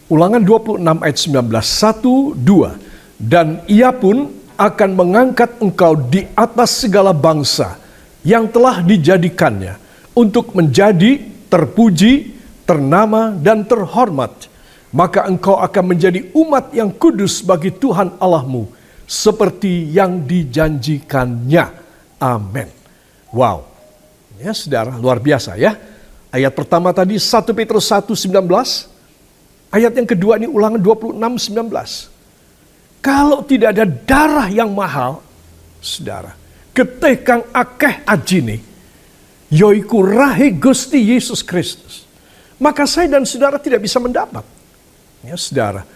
Speaker 2: Ulangan 26 ayat 19, 1, 2. Dan ia pun akan mengangkat engkau di atas segala bangsa yang telah dijadikannya untuk menjadi terpuji, ternama, dan terhormat. Maka engkau akan menjadi umat yang kudus bagi Tuhan Allahmu, seperti yang dijanjikannya. Amin. Wow. Ya saudara, luar biasa ya. Ayat pertama tadi 1 Petrus 1:19. Ayat yang kedua ini Ulangan 26:19. Kalau tidak ada darah yang mahal, saudara, ketekang akeh ajine, yoiku rahe Gusti Yesus Kristus, maka saya dan saudara tidak bisa mendapat. Ya saudara,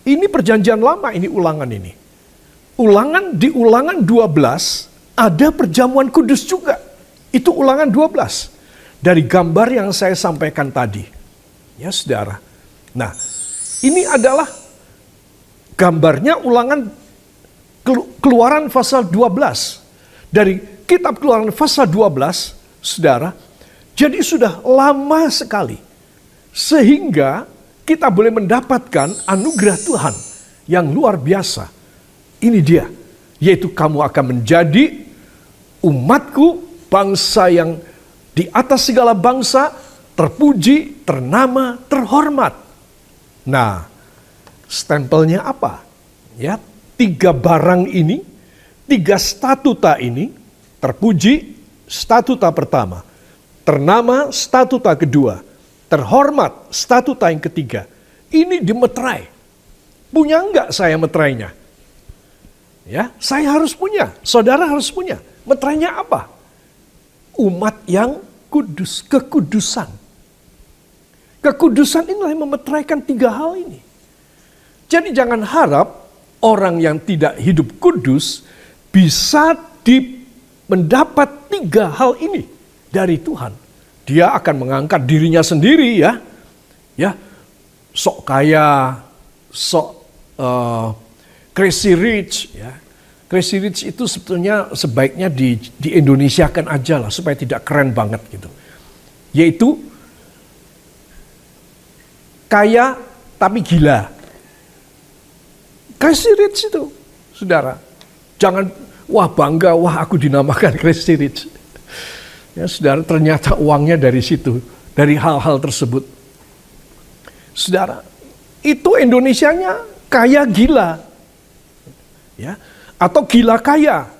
Speaker 2: ini perjanjian lama, ini ulangan ini. Di Ulangan 12 ada perjamuan kudus juga. Itu Ulangan 12. Dari gambar yang saya sampaikan tadi. Ya saudara. Nah, ini adalah gambarnya Ulangan Keluaran pasal 12. Dari kitab Keluaran pasal 12, saudara. Jadi sudah lama sekali. Sehingga kita boleh mendapatkan anugerah Tuhan yang luar biasa. Ini dia. Yaitu kamu akan menjadi umatku, bangsa yang di atas segala bangsa, terpuji, ternama, terhormat. Nah, stempelnya apa? Ya, 3 barang ini, 3 statuta ini, terpuji, statuta pertama, ternama, statuta kedua, terhormat, statuta yang ketiga. Ini dimeterai. Punya enggak saya meterainya? Ya, saya harus punya, saudara harus punya. Meterainya apa? Umat yang kudus, kekudusan. Kekudusan inilah yang memeteraikan 3 hal ini. Jadi jangan harap orang yang tidak hidup kudus bisa mendapat 3 hal ini dari Tuhan. Dia akan mengangkat dirinya sendiri ya. Ya, sok kaya, sok crazy rich ya. Crazy rich itu sebetulnya sebaiknya di Indonesiakan aja lah supaya tidak keren banget gitu. Yaitu kaya tapi gila. Crazy rich itu, saudara. Jangan wah bangga, wah aku dinamakan crazy rich. Ya saudara, ternyata uangnya dari situ, dari hal-hal tersebut. Saudara, itu Indonesianya kaya gila. Ya, atau gila kaya.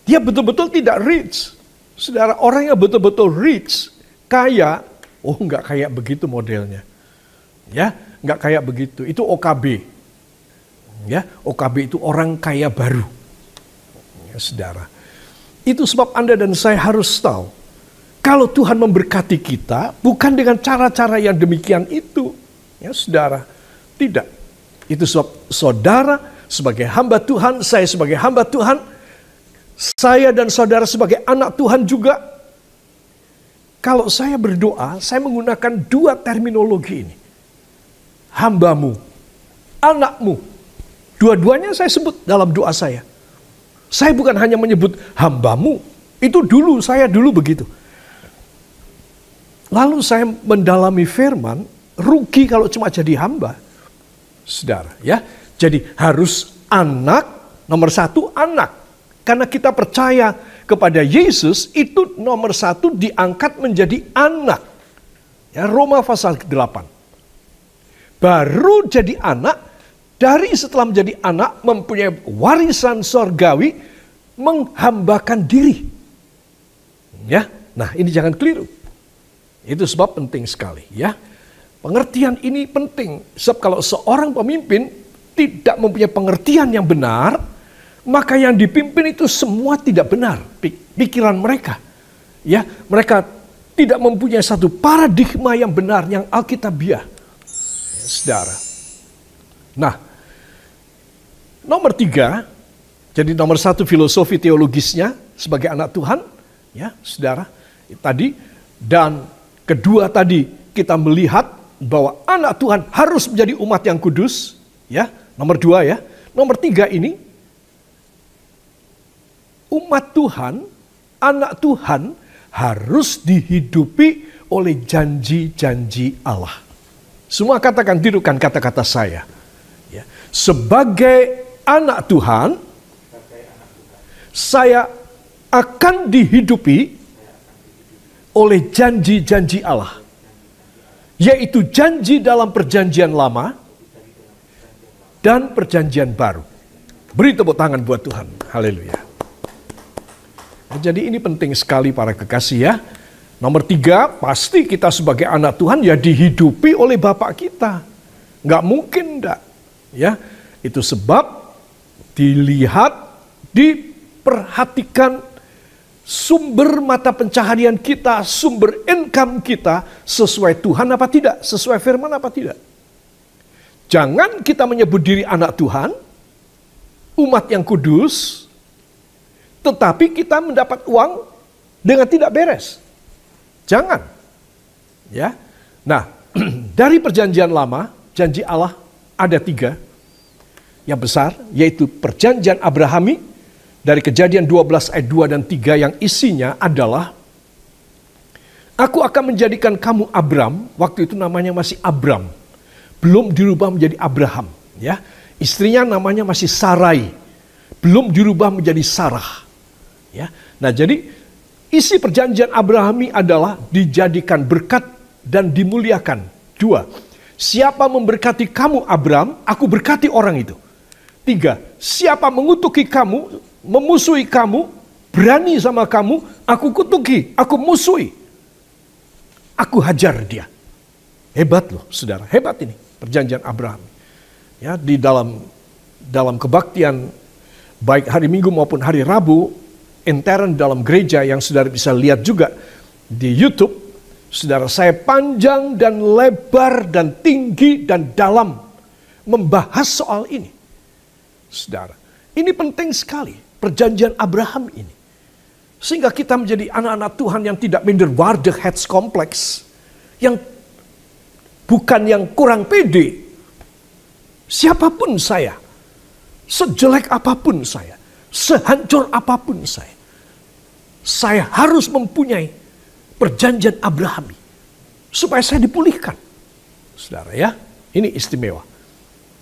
Speaker 2: Dia betul-betul tidak rich. Saudara, orang yang betul-betul rich, kaya, oh enggak kayak begitu modelnya. Ya, enggak kayak begitu. Itu OKB. Ya, OKB itu orang kaya baru. Ya, saudara. Itu sebab Anda dan saya harus tahu, kalau Tuhan memberkati kita, bukan dengan cara-cara yang demikian itu. Ya, saudara. Tidak. Itu sebab saudara sebagai hamba Tuhan, saya sebagai hamba Tuhan, saya dan saudara sebagai anak Tuhan juga. Kalau saya berdoa, saya menggunakan 2 terminologi ini. Hambamu, anakmu. Dua-duanya saya sebut dalam doa saya. Saya bukan hanya menyebut hambamu. Itu dulu, saya dulu begitu. Lalu saya mendalami firman, rugi kalau cuma jadi hamba. Saudara, ya. Jadi harus anak, nomor 1 anak. Karena kita percaya kepada Yesus, itu nomor 1 diangkat menjadi anak. Ya, Roma pasal 8. Baru jadi anak, dari setelah menjadi anak mempunyai warisan sorgawi, menghambakan diri. Ya, nah ini jangan keliru. Itu sebab penting sekali ya. Pengertian ini penting. Sebab kalau seorang pemimpin tidak mempunyai pengertian yang benar, maka yang dipimpin itu semua tidak benar. Pikiran mereka. Ya, mereka tidak mempunyai satu paradigma yang benar, yang alkitabiah. Ya, saudara. Nah, nomor 3, jadi nomor 1 filosofi teologisnya sebagai anak Tuhan, ya, saudara. Tadi, dan kedua tadi kita melihat bahwa anak Tuhan harus menjadi umat yang kudus, ya. Nomor 2 ya. Nomor 3 ini, umat Tuhan, anak Tuhan harus dihidupi oleh janji-janji Allah. Semua katakan, tirukan kata-kata saya. Ya. Sebagai anak Tuhan, saya akan dihidupi oleh janji-janji Allah. Yaitu janji dalam perjanjian lama dan perjanjian baru. Beri tepuk tangan buat Tuhan. Haleluya. Jadi ini penting sekali para kekasih ya. Nomor 3, pasti kita sebagai anak Tuhan ya dihidupi oleh Bapak kita. Nggak mungkin enggak. Ya, itu sebab dilihat, diperhatikan sumber mata pencaharian kita, sumber income kita sesuai Tuhan apa tidak, sesuai firman apa tidak. Jangan kita menyebut diri anak Tuhan, umat yang kudus, tetapi kita mendapat uang dengan tidak beres. Jangan. Ya. Nah, dari perjanjian lama, janji Allah ada 3 yang besar, yaitu perjanjian Abrahami, dari Kejadian 12 ayat 2 dan 3 yang isinya adalah, aku akan menjadikan kamu Abram, waktu itu namanya masih Abram, belum dirubah menjadi Abraham. Ya. Istrinya namanya masih Sarai, belum dirubah menjadi Sarah. Ya. Nah jadi isi perjanjian Abrahami adalah dijadikan berkat dan dimuliakan. 2, siapa memberkati kamu Abram, aku berkati orang itu. 3, siapa mengutuki kamu, memusuhi kamu, berani sama kamu, aku kutuki, aku musuhi. Aku hajar dia. Hebat loh saudara, hebat ini perjanjian Abraham. Ya, di dalam kebaktian baik hari Minggu maupun hari Rabu, intern dalam gereja yang saudara bisa lihat juga di YouTube, saudara, saya panjang dan lebar dan tinggi dan dalam membahas soal ini. Saudara, ini penting sekali, perjanjian Abraham ini. Sehingga kita menjadi anak-anak Tuhan yang tidak minderwaardigheidskompleks, yang bukan yang kurang pede. Siapapun saya, sejelek apapun saya, sehancur apapun saya harus mempunyai perjanjian Abrahami supaya saya dipulihkan. Saudara ya, ini istimewa.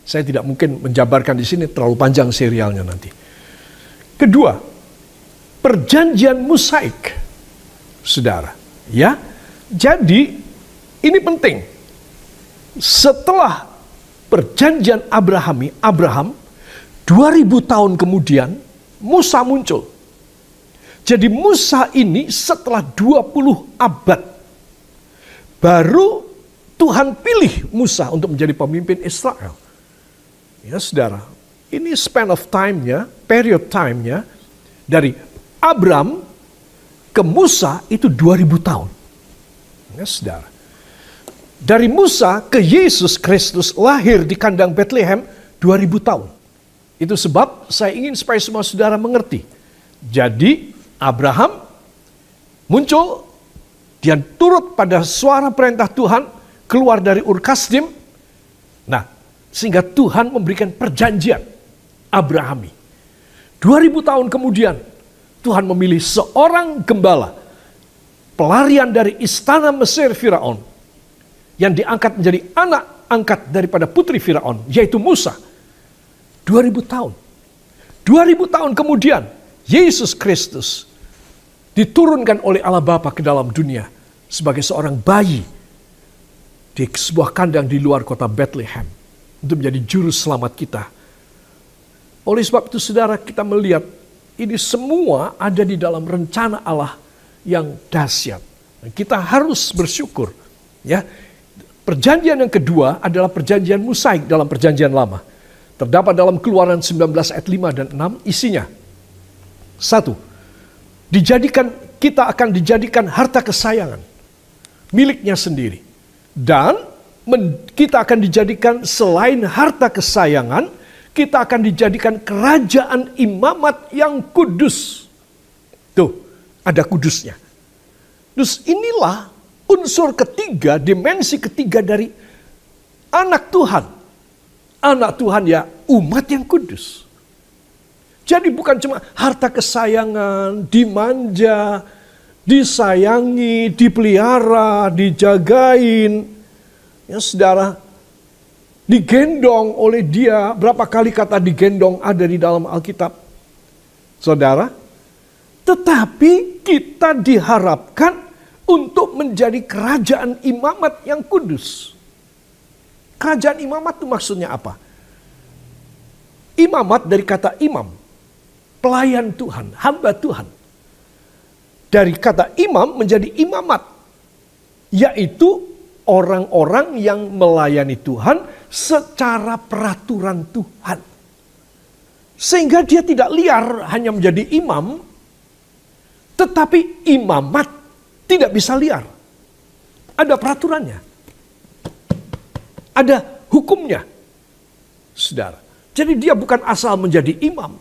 Speaker 2: Saya tidak mungkin menjabarkan di sini, terlalu panjang serialnya nanti. Kedua, perjanjian Musaik. Saudara, ya. Jadi ini penting. Setelah perjanjian Abraham 2000 tahun kemudian Musa muncul. Jadi Musa ini setelah 20 abad baru Tuhan pilih Musa untuk menjadi pemimpin Israel. Ya saudara, ini span of time-nya, period time-nya dari Abram ke Musa itu 2000 tahun. Ya saudara. Dari Musa ke Yesus Kristus lahir di kandang Bethlehem 2000 tahun. Itu sebab saya ingin supaya semua saudara mengerti. Jadi Abraham muncul, dia turut pada suara perintah Tuhan, keluar dari Ur Kasdim. Nah, sehingga Tuhan memberikan perjanjian Abrahami. 2000 tahun kemudian, Tuhan memilih seorang gembala, pelarian dari istana Mesir Firaun, yang diangkat menjadi anak angkat daripada putri Firaun, yaitu Musa. 2000 tahun. 2000 tahun kemudian, Yesus Kristus diturunkan oleh Allah Bapa ke dalam dunia sebagai seorang bayi di sebuah kandang di luar kota Bethlehem. untuk menjadi juru selamat kita. Oleh sebab itu saudara, kita melihat ini semua ada di dalam rencana Allah yang dahsyat. Kita harus bersyukur. Ya, perjanjian yang kedua adalah perjanjian Musaik dalam perjanjian lama. Terdapat dalam Keluaran 19 ayat 5 dan 6 isinya. 1. Kita akan dijadikan harta kesayangan miliknya sendiri. Dan kita akan dijadikan selain harta kesayangan, kita akan dijadikan kerajaan imamat yang kudus. Tuh, ada kudusnya. Terus inilah unsur ketiga, dimensi ketiga dari anak Tuhan. Anak Tuhan ya umat yang kudus. Jadi bukan cuma harta kesayangan, dimanja, disayangi, dipelihara, dijagain. Ya saudara, digendong oleh dia. Berapa kali kata digendong ada di dalam Alkitab? Saudara, tetapi kita diharapkan untuk menjadi kerajaan imamat yang kudus. Kerajaan imamat itu maksudnya apa? Imamat dari kata imam, pelayan Tuhan, hamba Tuhan. Dari kata imam menjadi imamat, yaitu orang-orang yang melayani Tuhan secara peraturan Tuhan. Sehingga dia tidak liar hanya menjadi imam, tetapi imamat tidak bisa liar. Ada peraturannya. Ada hukumnya. Saudara. Jadi dia bukan asal menjadi imam.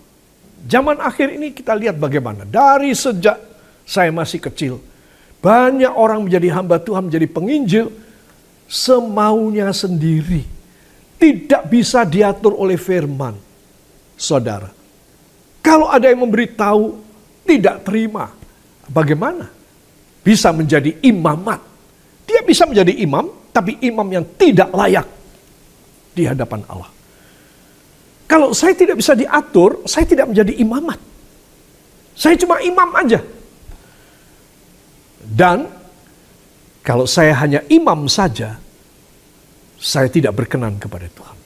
Speaker 2: Zaman akhir ini kita lihat bagaimana. Dari sejak saya masih kecil. Banyak orang menjadi hamba Tuhan, menjadi penginjil. Semaunya sendiri. Tidak bisa diatur oleh firman. Saudara. Kalau ada yang memberitahu, tidak terima. Bagaimana? Bisa menjadi imamat. Dia bisa menjadi imam, tapi imam yang tidak layak di hadapan Allah. Kalau saya tidak bisa diatur, saya tidak menjadi imamat. Saya cuma imam aja. Dan kalau saya hanya imam saja, saya tidak berkenan kepada Tuhan.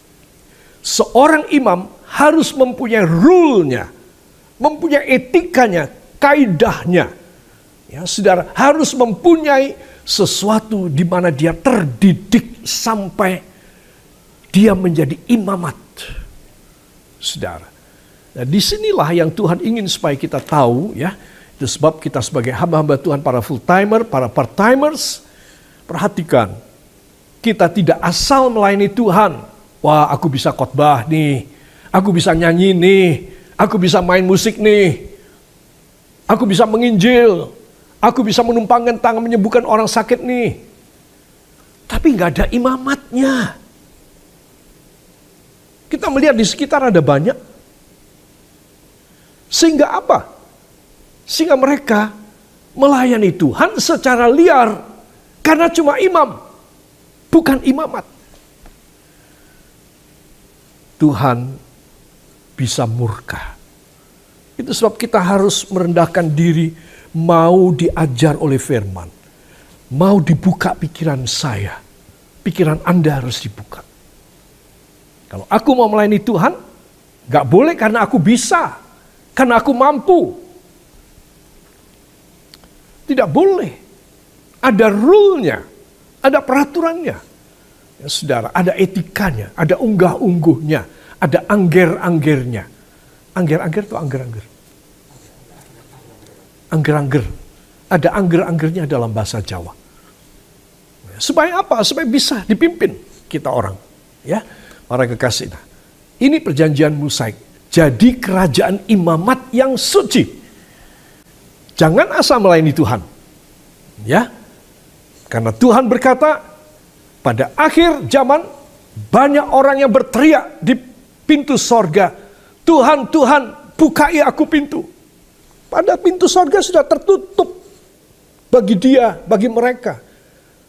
Speaker 2: Seorang imam harus mempunyai rule-nya, mempunyai etikanya, kaidahnya. Ya, saudara, harus mempunyai sesuatu di mana dia terdidik sampai dia menjadi imamat. Saudara. Nah, disinilah yang Tuhan ingin supaya kita tahu, ya. Itu sebab kita sebagai hamba-hamba Tuhan, para full timer, para part timers, perhatikan, kita tidak asal melayani Tuhan. Wah, aku bisa khotbah nih, aku bisa nyanyi nih, aku bisa main musik nih, aku bisa menginjil. Aku bisa menumpangkan tangan menyembuhkan orang sakit nih. Tapi nggak ada imamatnya. Kita melihat di sekitar ada banyak. Sehingga apa? Sehingga mereka melayani Tuhan secara liar. Karena cuma imam. Bukan imamat. Tuhan bisa murka. Itu sebab kita harus merendahkan diri. Mau diajar oleh firman. Mau dibuka pikiran saya. Pikiran Anda harus dibuka. Kalau aku mau melayani Tuhan, gak boleh karena aku bisa. Karena aku mampu. Tidak boleh. Ada rule-nya. Ada peraturannya. Ya, saudara, ada etikanya. Ada unggah-ungguhnya. Ada angger-anggernya. Angger-angger itu angger-angger. Angger-angger. Ada angger-anggernya dalam bahasa Jawa. Supaya apa? Supaya bisa dipimpin kita orang. Ya, para kekasih. Ini perjanjian Musaik. Jadi kerajaan imamat yang suci. Jangan asal melayani Tuhan. Ya. Karena Tuhan berkata, pada akhir zaman banyak orang yang berteriak di pintu sorga. Tuhan, Tuhan, bukai aku pintu. Pada pintu sorga sudah tertutup bagi dia, bagi mereka.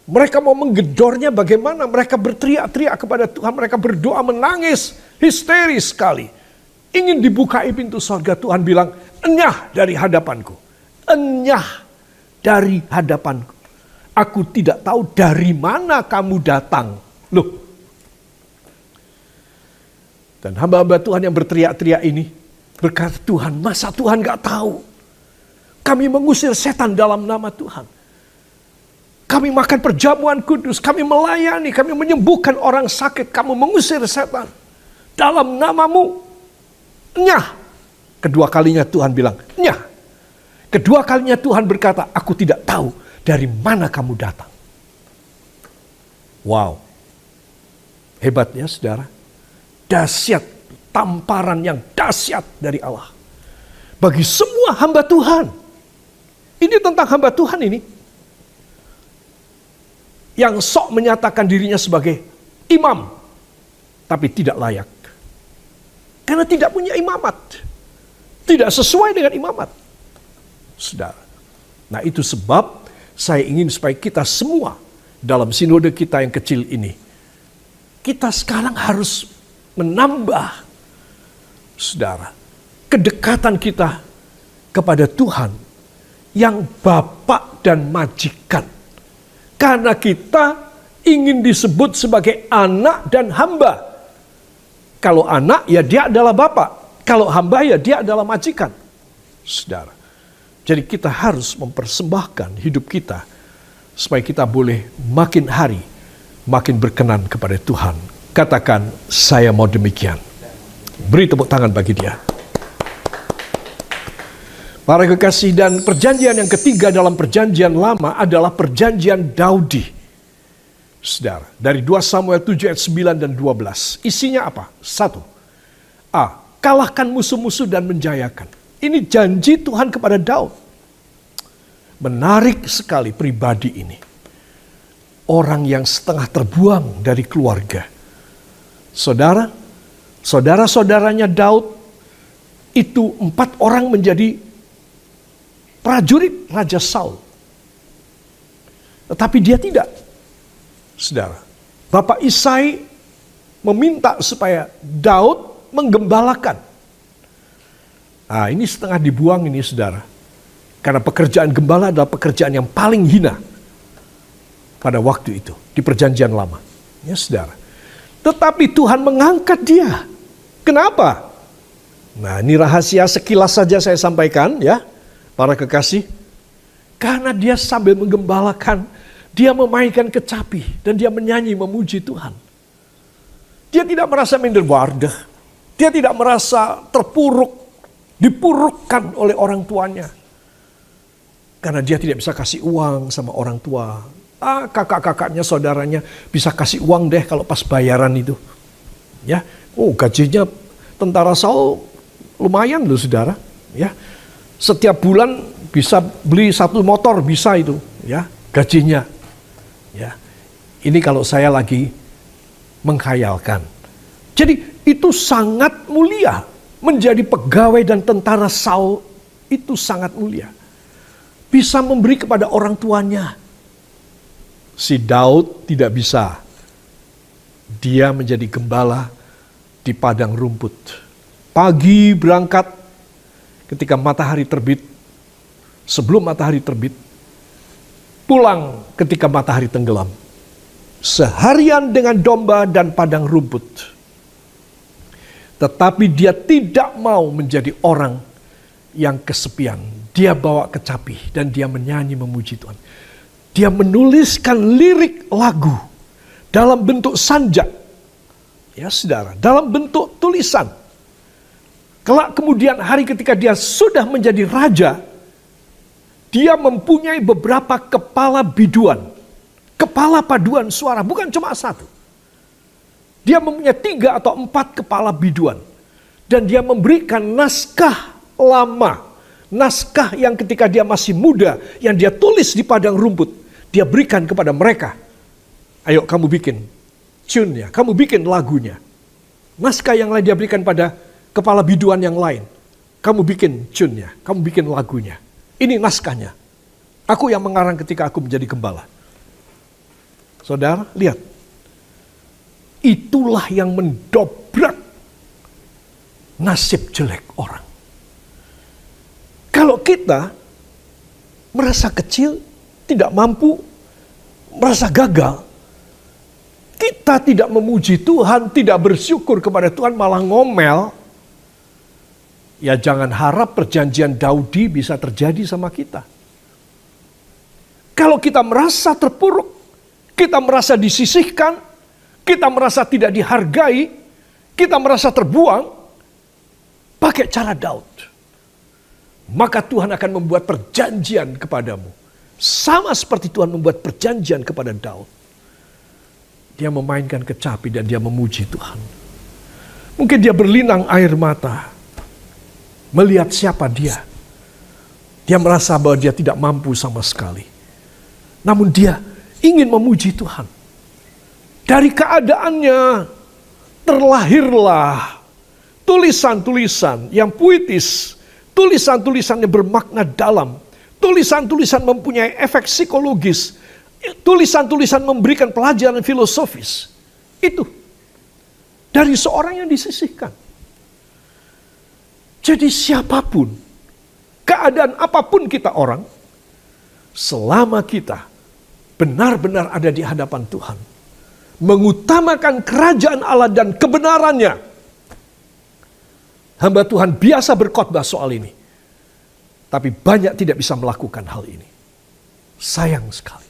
Speaker 2: Mereka mau menggedornya bagaimana? Mereka berteriak-teriak kepada Tuhan. Mereka berdoa menangis, histeris sekali. Ingin dibukai pintu sorga, Tuhan bilang, enyah dari hadapanku. Enyah dari hadapanku. Aku tidak tahu dari mana kamu datang. Loh, Dan hamba-hamba Tuhan yang berteriak-teriak ini berkata, Tuhan, masa Tuhan gak tahu? Kami mengusir setan dalam nama Tuhan. Kami makan perjamuan kudus, kami melayani, kami menyembuhkan orang sakit, kamu mengusir setan dalam namamu. Nyah. Kedua kalinya Tuhan bilang, nyah. Kedua kalinya Tuhan berkata, aku tidak tahu dari mana kamu datang. Wow. Hebat ya saudara. Dahsyat, tamparan yang dahsyat dari Allah. Bagi semua hamba Tuhan. Ini tentang hamba Tuhan ini. Yang sok menyatakan dirinya sebagai imam. Tapi tidak layak. Karena tidak punya imamat. Tidak sesuai dengan imamat. Saudara. Nah itu sebab saya ingin supaya kita semua dalam sinode kita yang kecil ini. Kita sekarang harus menambah, saudara, kedekatan kita kepada Tuhan yang Bapa dan Majikan. Karena kita ingin disebut sebagai anak dan hamba. Kalau anak ya dia adalah Bapa. Kalau hamba ya dia adalah majikan. Saudara. Jadi kita harus mempersembahkan hidup kita supaya kita boleh makin hari makin berkenan kepada Tuhan. Katakan, saya mau demikian. Beri tepuk tangan bagi dia. Para kekasih, dan perjanjian yang ketiga dalam perjanjian lama adalah perjanjian Daudi. Saudara, dari 2 Samuel 7 ayat 9 dan 12. Isinya apa? 1. A. Kalahkan musuh-musuh dan menjayakan. Ini janji Tuhan kepada Daud. Menarik sekali pribadi ini. Orang yang setengah terbuang dari keluarga. Saudara, saudara-saudaranya Daud itu 4 orang menjadi prajurit Raja Saul. Tetapi dia tidak. Saudara, Bapak Isai meminta supaya Daud menggembalakan. Nah, ini setengah dibuang ini, saudara. Karena pekerjaan gembala adalah pekerjaan yang paling hina pada waktu itu di perjanjian lama. Ya, saudara. Tetapi Tuhan mengangkat dia. Kenapa? Nah, ini rahasia sekilas saja saya sampaikan ya, para kekasih. Karena dia sambil menggembalakan, dia memainkan kecapi dan dia menyanyi memuji Tuhan. Dia tidak merasa minderwaardig. Dia tidak merasa terpuruk, dipurukkan oleh orang tuanya. Karena dia tidak bisa kasih uang sama orang tua. Kakak-kakaknya, saudaranya bisa kasih uang deh kalau pas bayaran itu. Ya, gajinya tentara Saul lumayan loh, saudara. Ya, setiap bulan bisa beli 1 motor, bisa itu. Ya, gajinya. Ya, ini kalau saya lagi menghayalkan. Jadi itu sangat mulia. Menjadi pegawai dan tentara Saul itu sangat mulia. Bisa memberi kepada orang tuanya. Si Daud tidak bisa. Dia menjadi gembala di padang rumput. Pagi berangkat ketika matahari terbit. Sebelum matahari terbit. Pulang ketika matahari tenggelam. Seharian dengan domba dan padang rumput. Tetapi dia tidak mau menjadi orang yang kesepian. Dia bawa kecapi dan dia menyanyi memuji Tuhan. Dia menuliskan lirik lagu dalam bentuk sanjak. Ya saudara, dalam bentuk tulisan. Kelak kemudian hari ketika dia sudah menjadi raja, dia mempunyai beberapa kepala biduan. Kepala paduan suara, bukan cuma 1. Dia mempunyai 3 atau 4 kepala biduan. Dan dia memberikan naskah lama. Naskah yang ketika dia masih muda, yang dia tulis di padang rumput. Dia berikan kepada mereka. Ayo kamu bikin tune-nya, kamu bikin lagunya. Naskah yang lain dia berikan pada kepala biduan yang lain. Kamu bikin tune-nya, kamu bikin lagunya. Ini naskahnya. Aku yang mengarang ketika aku menjadi gembala. Saudara, lihat. Itulah yang mendobrak nasib jelek orang. Kalau kita merasa kecil, tidak mampu, merasa gagal, kita tidak memuji Tuhan, tidak bersyukur kepada Tuhan, malah ngomel, ya jangan harap perjanjian Daudi bisa terjadi sama kita. Kalau kita merasa terpuruk, kita merasa disisihkan, kita merasa tidak dihargai, kita merasa terbuang, pakai cara Daud, maka Tuhan akan membuat perjanjian kepadamu. Sama seperti Tuhan membuat perjanjian kepada Daud. Dia memainkan kecapi dan dia memuji Tuhan. Mungkin dia berlinang air mata, melihat siapa dia. Dia merasa bahwa dia tidak mampu sama sekali. Namun dia ingin memuji Tuhan. Dari keadaannya terlahirlah tulisan-tulisan yang puitis, tulisan-tulisan yang bermakna dalam, tulisan-tulisan mempunyai efek psikologis, tulisan-tulisan memberikan pelajaran filosofis. Itu dari seorang yang disisihkan. Jadi siapapun, keadaan apapun kita orang, selama kita benar-benar ada di hadapan Tuhan, mengutamakan kerajaan Allah dan kebenarannya. Hamba Tuhan biasa berkhotbah soal ini. Tapi banyak tidak bisa melakukan hal ini. Sayang sekali.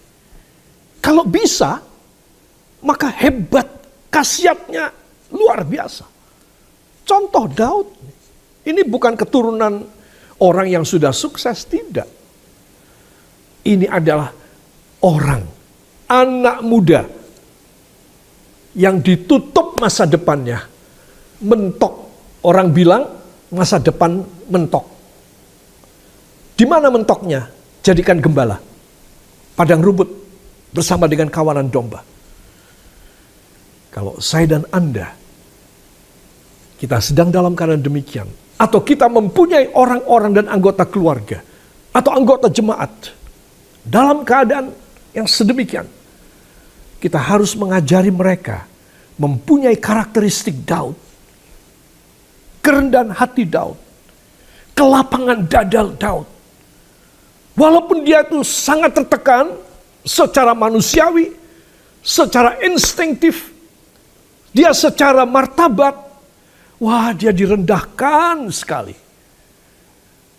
Speaker 2: Kalau bisa, maka hebat, khasiatnya luar biasa. Contoh Daud. Ini bukan keturunan orang yang sudah sukses, tidak. Ini adalah orang, anak muda yang ditutup masa depannya. Mentok. Orang bilang masa depan mentok. Di mana mentoknya? Jadikan gembala. Padang rumput bersama dengan kawanan domba. Kalau saya dan Anda, kita sedang dalam keadaan demikian. Atau kita mempunyai orang-orang dan anggota keluarga. Atau anggota jemaat. Dalam keadaan yang sedemikian. Kita harus mengajari mereka mempunyai karakteristik Daud. Kerendahan hati Daud. Kelapangan dada Daud. Walaupun dia itu sangat tertekan secara manusiawi, secara instinktif, dia secara martabat, wah dia direndahkan sekali.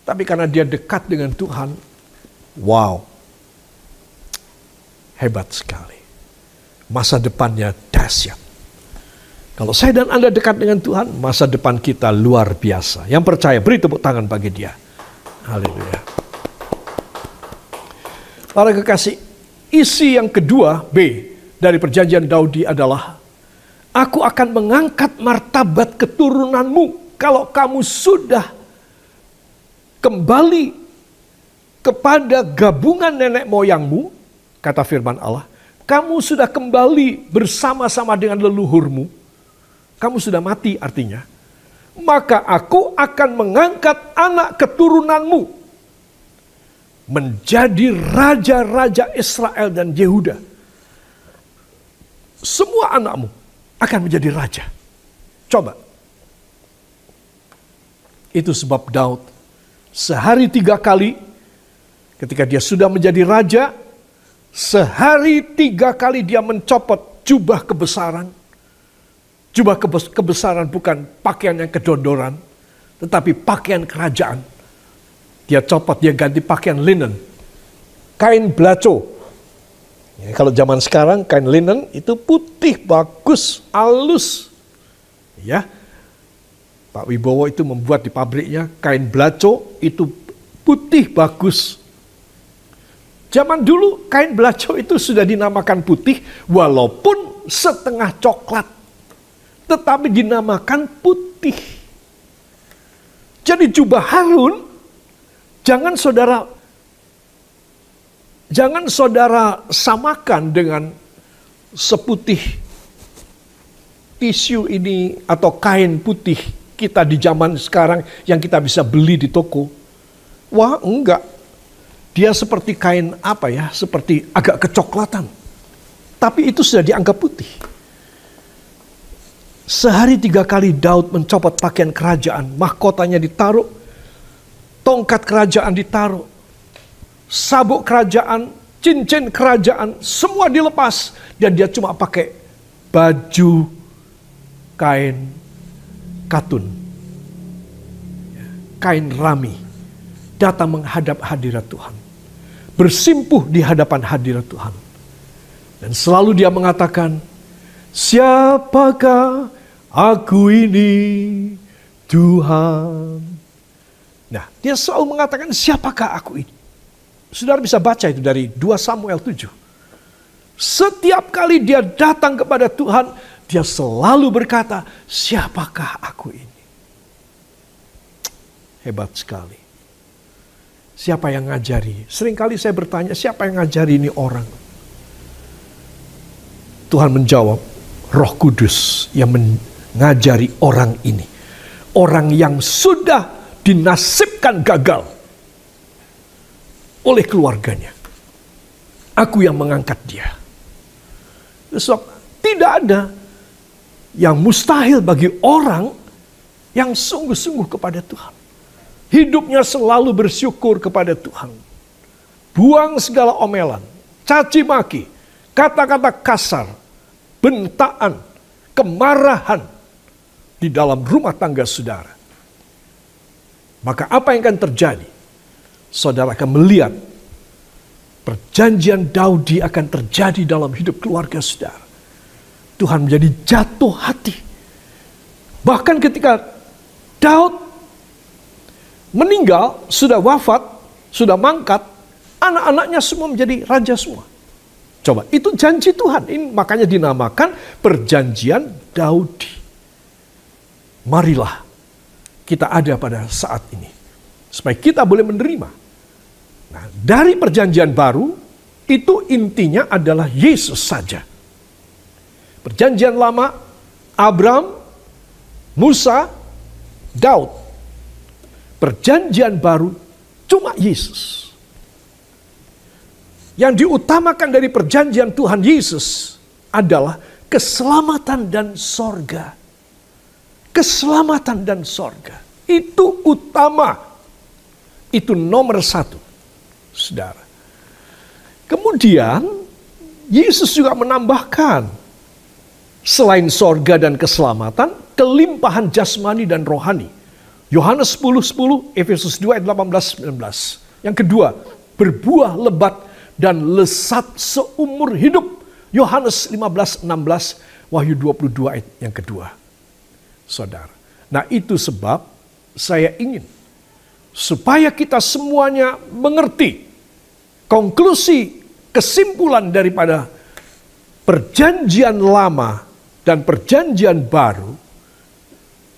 Speaker 2: Tapi karena dia dekat dengan Tuhan, wow, hebat sekali. Masa depannya dahsyat. Kalau saya dan Anda dekat dengan Tuhan, masa depan kita luar biasa. Yang percaya, beri tepuk tangan bagi dia. Haleluya. Para kekasih, isi yang kedua, B, dari perjanjian Daudi adalah, aku akan mengangkat martabat keturunanmu kalau kamu sudah kembali kepada gabungan nenek moyangmu, kata firman Allah. Kamu sudah kembali bersama-sama dengan leluhurmu. Kamu sudah mati artinya. Maka aku akan mengangkat anak keturunanmu menjadi raja-raja Israel dan Yehuda. Semua anakmu akan menjadi raja. Coba. Itu sebab Daud sehari 3 kali ketika dia sudah menjadi raja, sehari 3 kali dia mencopot jubah kebesaran. Jubah kebesaran bukan pakaian yang kedondoran, tetapi pakaian kerajaan. Dia copot, dia ganti pakaian linen. Kain belaco. Ya, kalau zaman sekarang kain linen itu putih, bagus, halus. Ya, Pak Wibowo itu membuat di pabriknya kain belaco itu putih, bagus. Zaman dulu kain belaco itu sudah dinamakan putih walaupun setengah coklat. Tetapi dinamakan putih. Jadi jubah Harun, jangan saudara samakan dengan seputih tisu ini atau kain putih kita di zaman sekarang yang kita bisa beli di toko. Wah, enggak. Dia seperti kain apa ya, seperti agak kecoklatan. Tapi itu sudah dianggap putih. Sehari 3 kali Daud mencopot pakaian kerajaan, mahkotanya ditaruh, tongkat kerajaan ditaruh, sabuk kerajaan, cincin kerajaan, semua dilepas. Dan dia cuma pakai baju kain katun, kain rami, datang menghadap hadirat Tuhan, bersimpuh di hadapan hadirat Tuhan. Dan selalu dia mengatakan, siapakah aku ini, Tuhan? Nah, dia selalu mengatakan, siapakah aku ini? Saudara bisa baca itu dari 2 Samuel 7. Setiap kali dia datang kepada Tuhan, dia selalu berkata, siapakah aku ini? Hebat sekali. Siapa yang ngajari? Seringkali saya bertanya, siapa yang ngajari ini orang? Tuhan menjawab, Roh Kudus yang mengajari orang ini. Orang yang sudah dinasibkan gagal oleh keluarganya. Aku yang mengangkat dia. Sebab tidak ada yang mustahil bagi orang yang sungguh-sungguh kepada Tuhan. Hidupnya selalu bersyukur kepada Tuhan. Buang segala omelan, caci maki, kata-kata kasar, bentaan, kemarahan di dalam rumah tangga saudara. Maka apa yang akan terjadi? Saudara akan melihat perjanjian Daudi akan terjadi dalam hidup keluarga saudara. Tuhan menjadi jatuh hati. Bahkan ketika Daud meninggal, sudah wafat, sudah mangkat, anak-anaknya semua menjadi raja semua. Coba, itu janji Tuhan. Ini makanya dinamakan perjanjian Daudi. Marilah kita ada pada saat ini, supaya kita boleh menerima. Nah, dari perjanjian baru, itu intinya adalah Yesus saja. Perjanjian lama, Abraham, Musa, Daud. Perjanjian baru, cuma Yesus. Yang diutamakan dari perjanjian Tuhan Yesus adalah keselamatan dan sorga. Keselamatan dan sorga. Itu utama. Itu nomor 1. Saudara. Kemudian, Yesus juga menambahkan, selain sorga dan keselamatan, kelimpahan jasmani dan rohani. Yohanes 10:10, Efesus 2 ayat 18-19. Yang kedua, berbuah lebat dan lesat seumur hidup. Yohanes 15:16, Wahyu 22 ayat yang kedua. Saudara. Nah, itu sebab saya ingin supaya kita semuanya mengerti konklusi, kesimpulan daripada perjanjian lama dan perjanjian baru.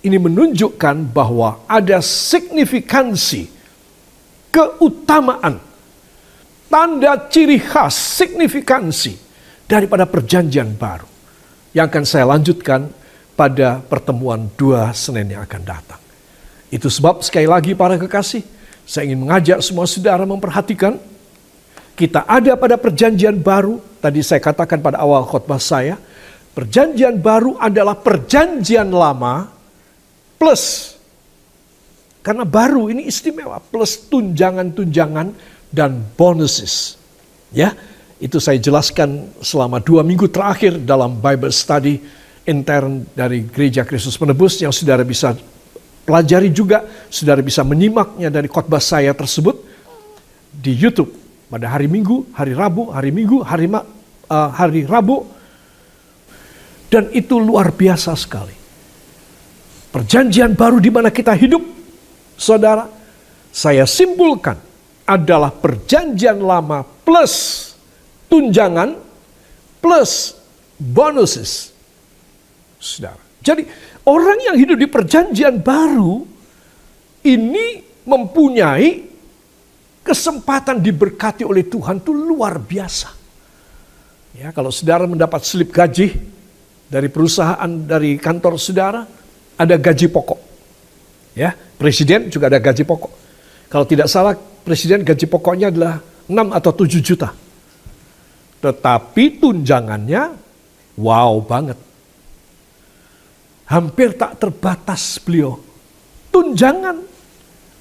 Speaker 2: Ini menunjukkan bahwa ada signifikansi, keutamaan, tanda ciri khas, signifikansi daripada perjanjian baru. Yang akan saya lanjutkan pada pertemuan 2 Senin yang akan datang. Itu sebab sekali lagi para kekasih, saya ingin mengajak semua saudara memperhatikan, kita ada pada perjanjian baru. Tadi saya katakan pada awal khotbah saya, perjanjian baru adalah perjanjian lama plus, karena baru ini istimewa, plus tunjangan-tunjangan dan bonuses. Ya, itu saya jelaskan selama 2 minggu terakhir dalam Bible Study intern dari Gereja Kristus Penebus yang saudara bisa pelajari juga, saudara bisa menyimaknya dari khotbah saya tersebut di YouTube pada hari Minggu, hari Rabu, hari Minggu, hari Rabu. Dan itu luar biasa sekali. Perjanjian baru di mana kita hidup, saudara, saya simpulkan adalah perjanjian lama plus tunjangan plus bonuses. Saudara. Jadi orang yang hidup di perjanjian baru ini mempunyai kesempatan diberkati oleh Tuhan itu luar biasa. Ya, kalau saudara mendapat slip gaji dari perusahaan, dari kantor saudara, ada gaji pokok. Ya, presiden juga ada gaji pokok. Kalau tidak salah, presiden gaji pokoknya adalah 6 atau 7 juta. Tetapi tunjangannya wow banget. Hampir tak terbatas beliau. Tunjangan.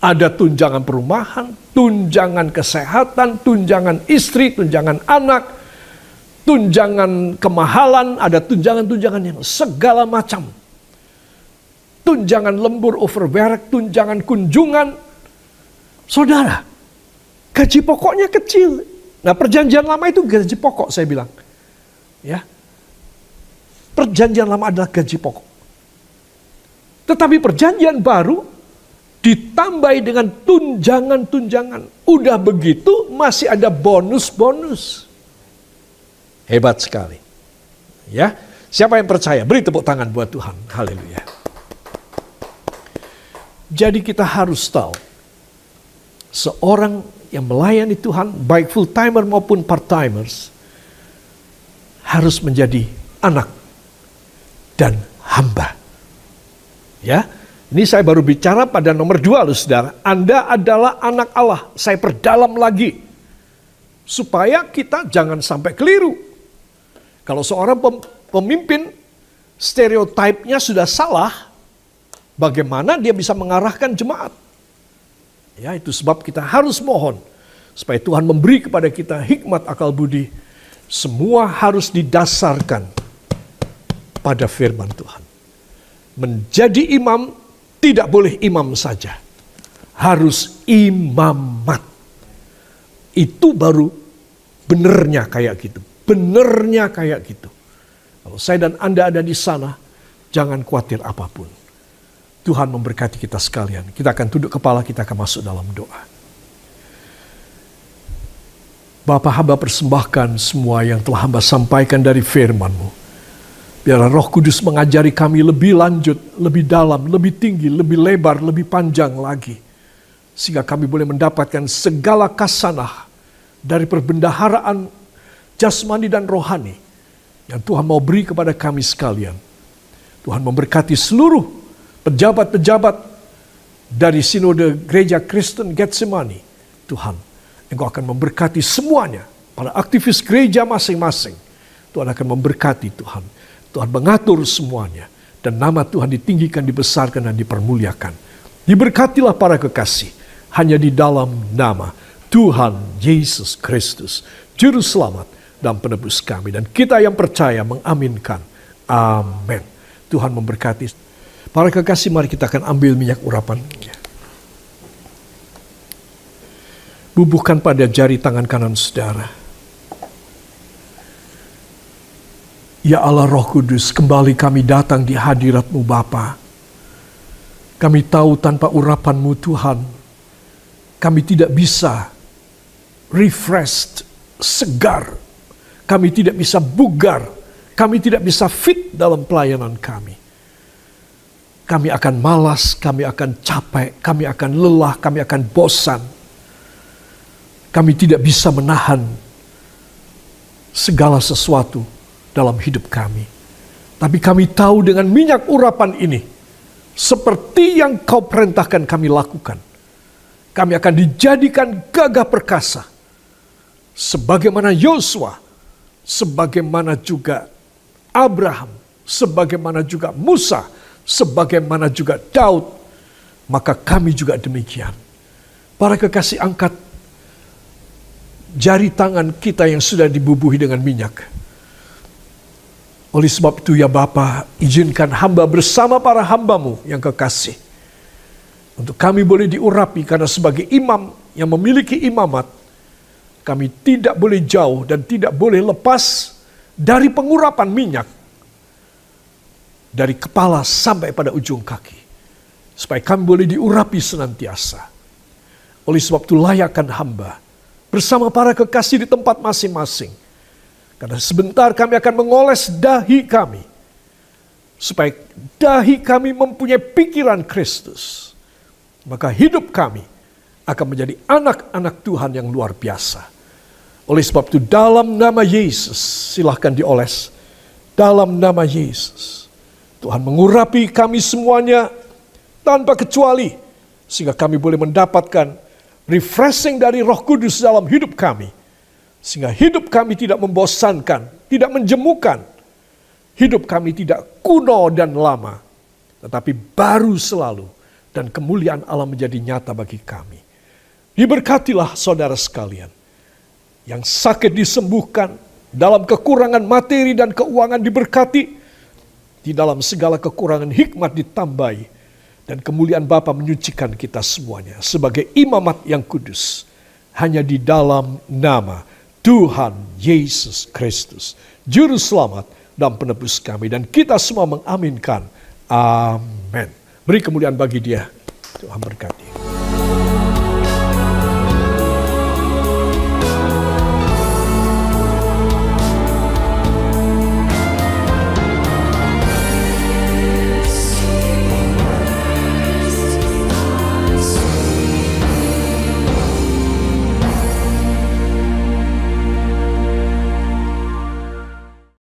Speaker 2: Ada tunjangan perumahan, tunjangan kesehatan, tunjangan istri, tunjangan anak, tunjangan kemahalan, ada tunjangan-tunjangan yang segala macam. Tunjangan lembur, overwork, tunjangan kunjungan. Saudara, gaji pokoknya kecil. Nah, perjanjian lama itu gaji pokok, saya bilang. Ya. Perjanjian lama adalah gaji pokok. Tetapi perjanjian baru ditambah dengan tunjangan-tunjangan. Udah begitu masih ada bonus-bonus. Hebat sekali. Ya, siapa yang percaya? Beri tepuk tangan buat Tuhan. Haleluya. Jadi kita harus tahu, seorang yang melayani Tuhan, baik full timer maupun part timers, harus menjadi anak dan hamba. Ya, ini saya baru bicara pada nomor 2 loh saudara. Anda adalah anak Allah. Saya perdalam lagi supaya kita jangan sampai keliru. Kalau seorang pemimpin stereotipnya sudah salah, bagaimana dia bisa mengarahkan jemaat? Ya, itu sebab kita harus mohon supaya Tuhan memberi kepada kita hikmat akal budi. Semua harus didasarkan pada firman Tuhan. Menjadi imam tidak boleh imam saja. Harus imamat. Itu baru benernya kayak gitu. Benernya kayak gitu. Kalau saya dan Anda ada di sana, jangan khawatir apapun. Tuhan memberkati kita sekalian. Kita akan tunduk kepala, kita akan masuk dalam doa. Bapa, hamba persembahkan semua yang telah hamba sampaikan dari firman-Mu. Biarlah Roh Kudus mengajari kami lebih lanjut, lebih dalam, lebih tinggi, lebih lebar, lebih panjang lagi. Sehingga kami boleh mendapatkan segala kasanah dari perbendaharaan jasmani dan rohani yang Tuhan mau beri kepada kami sekalian. Tuhan memberkati seluruh pejabat-pejabat dari Sinode Gereja Kristen Getsemani. Tuhan, Engkau akan memberkati semuanya. Para aktivis gereja masing-masing. Tuhan akan memberkati Tuhan. Tuhan mengatur semuanya. Dan nama Tuhan ditinggikan, dibesarkan, dan dipermuliakan. Diberkatilah para kekasih. Hanya di dalam nama Tuhan Yesus Kristus, Juru Selamat dan Penebus kami. Dan kita yang percaya mengaminkan. Amin. Tuhan memberkati. Para kekasih, mari kita akan ambil minyak urapan. Bubuhkan pada jari tangan kanan saudara. Ya Allah Roh Kudus, kembali kami datang di hadirat-Mu Bapa. Kami tahu tanpa urapan-Mu Tuhan, kami tidak bisa refreshed, segar. Kami tidak bisa bugar. Kami tidak bisa fit dalam pelayanan kami. Kami akan malas, kami akan capek, kami akan lelah, kami akan bosan. Kami tidak bisa menahan segala sesuatu dalam hidup kami. Tapi kami tahu dengan minyak urapan ini, seperti yang Kau perintahkan kami lakukan, kami akan dijadikan gagah perkasa. Sebagaimana Yosua, sebagaimana juga Abraham, sebagaimana juga Musa, sebagaimana juga Daud, maka kami juga demikian. Para kekasih, angkat jari tangan kita yang sudah dibubuhi dengan minyak. Oleh sebab itu ya Bapa, izinkan hamba bersama para hamba-Mu yang kekasih, untuk kami boleh diurapi, karena sebagai imam yang memiliki imamat, kami tidak boleh jauh dan tidak boleh lepas dari pengurapan minyak, dari kepala sampai pada ujung kaki, supaya kami boleh diurapi senantiasa. Oleh sebab itu layakkan hamba bersama para kekasih di tempat masing-masing. Karena sebentar kami akan mengoles dahi kami, supaya dahi kami mempunyai pikiran Kristus. Maka hidup kami akan menjadi anak-anak Tuhan yang luar biasa. Oleh sebab itu dalam nama Yesus, silahkan dioles. Dalam nama Yesus, Tuhan mengurapi kami semuanya tanpa kecuali, sehingga kami boleh mendapatkan refreshing dari Roh Kudus dalam hidup kami. Sehingga hidup kami tidak membosankan, tidak menjemukan. Hidup kami tidak kuno dan lama, tetapi baru selalu. Dan kemuliaan Allah menjadi nyata bagi kami. Diberkatilah saudara sekalian. Yang sakit disembuhkan, dalam kekurangan materi dan keuangan diberkati, di dalam segala kekurangan hikmat ditambahi, dan kemuliaan Bapa menyucikan kita semuanya sebagai imamat yang kudus, hanya di dalam nama Tuhan Yesus Kristus, Juru Selamat dan Penebus kami. Dan kita semua mengaminkan. Amin. Beri kemuliaan bagi Dia. Tuhan berkati.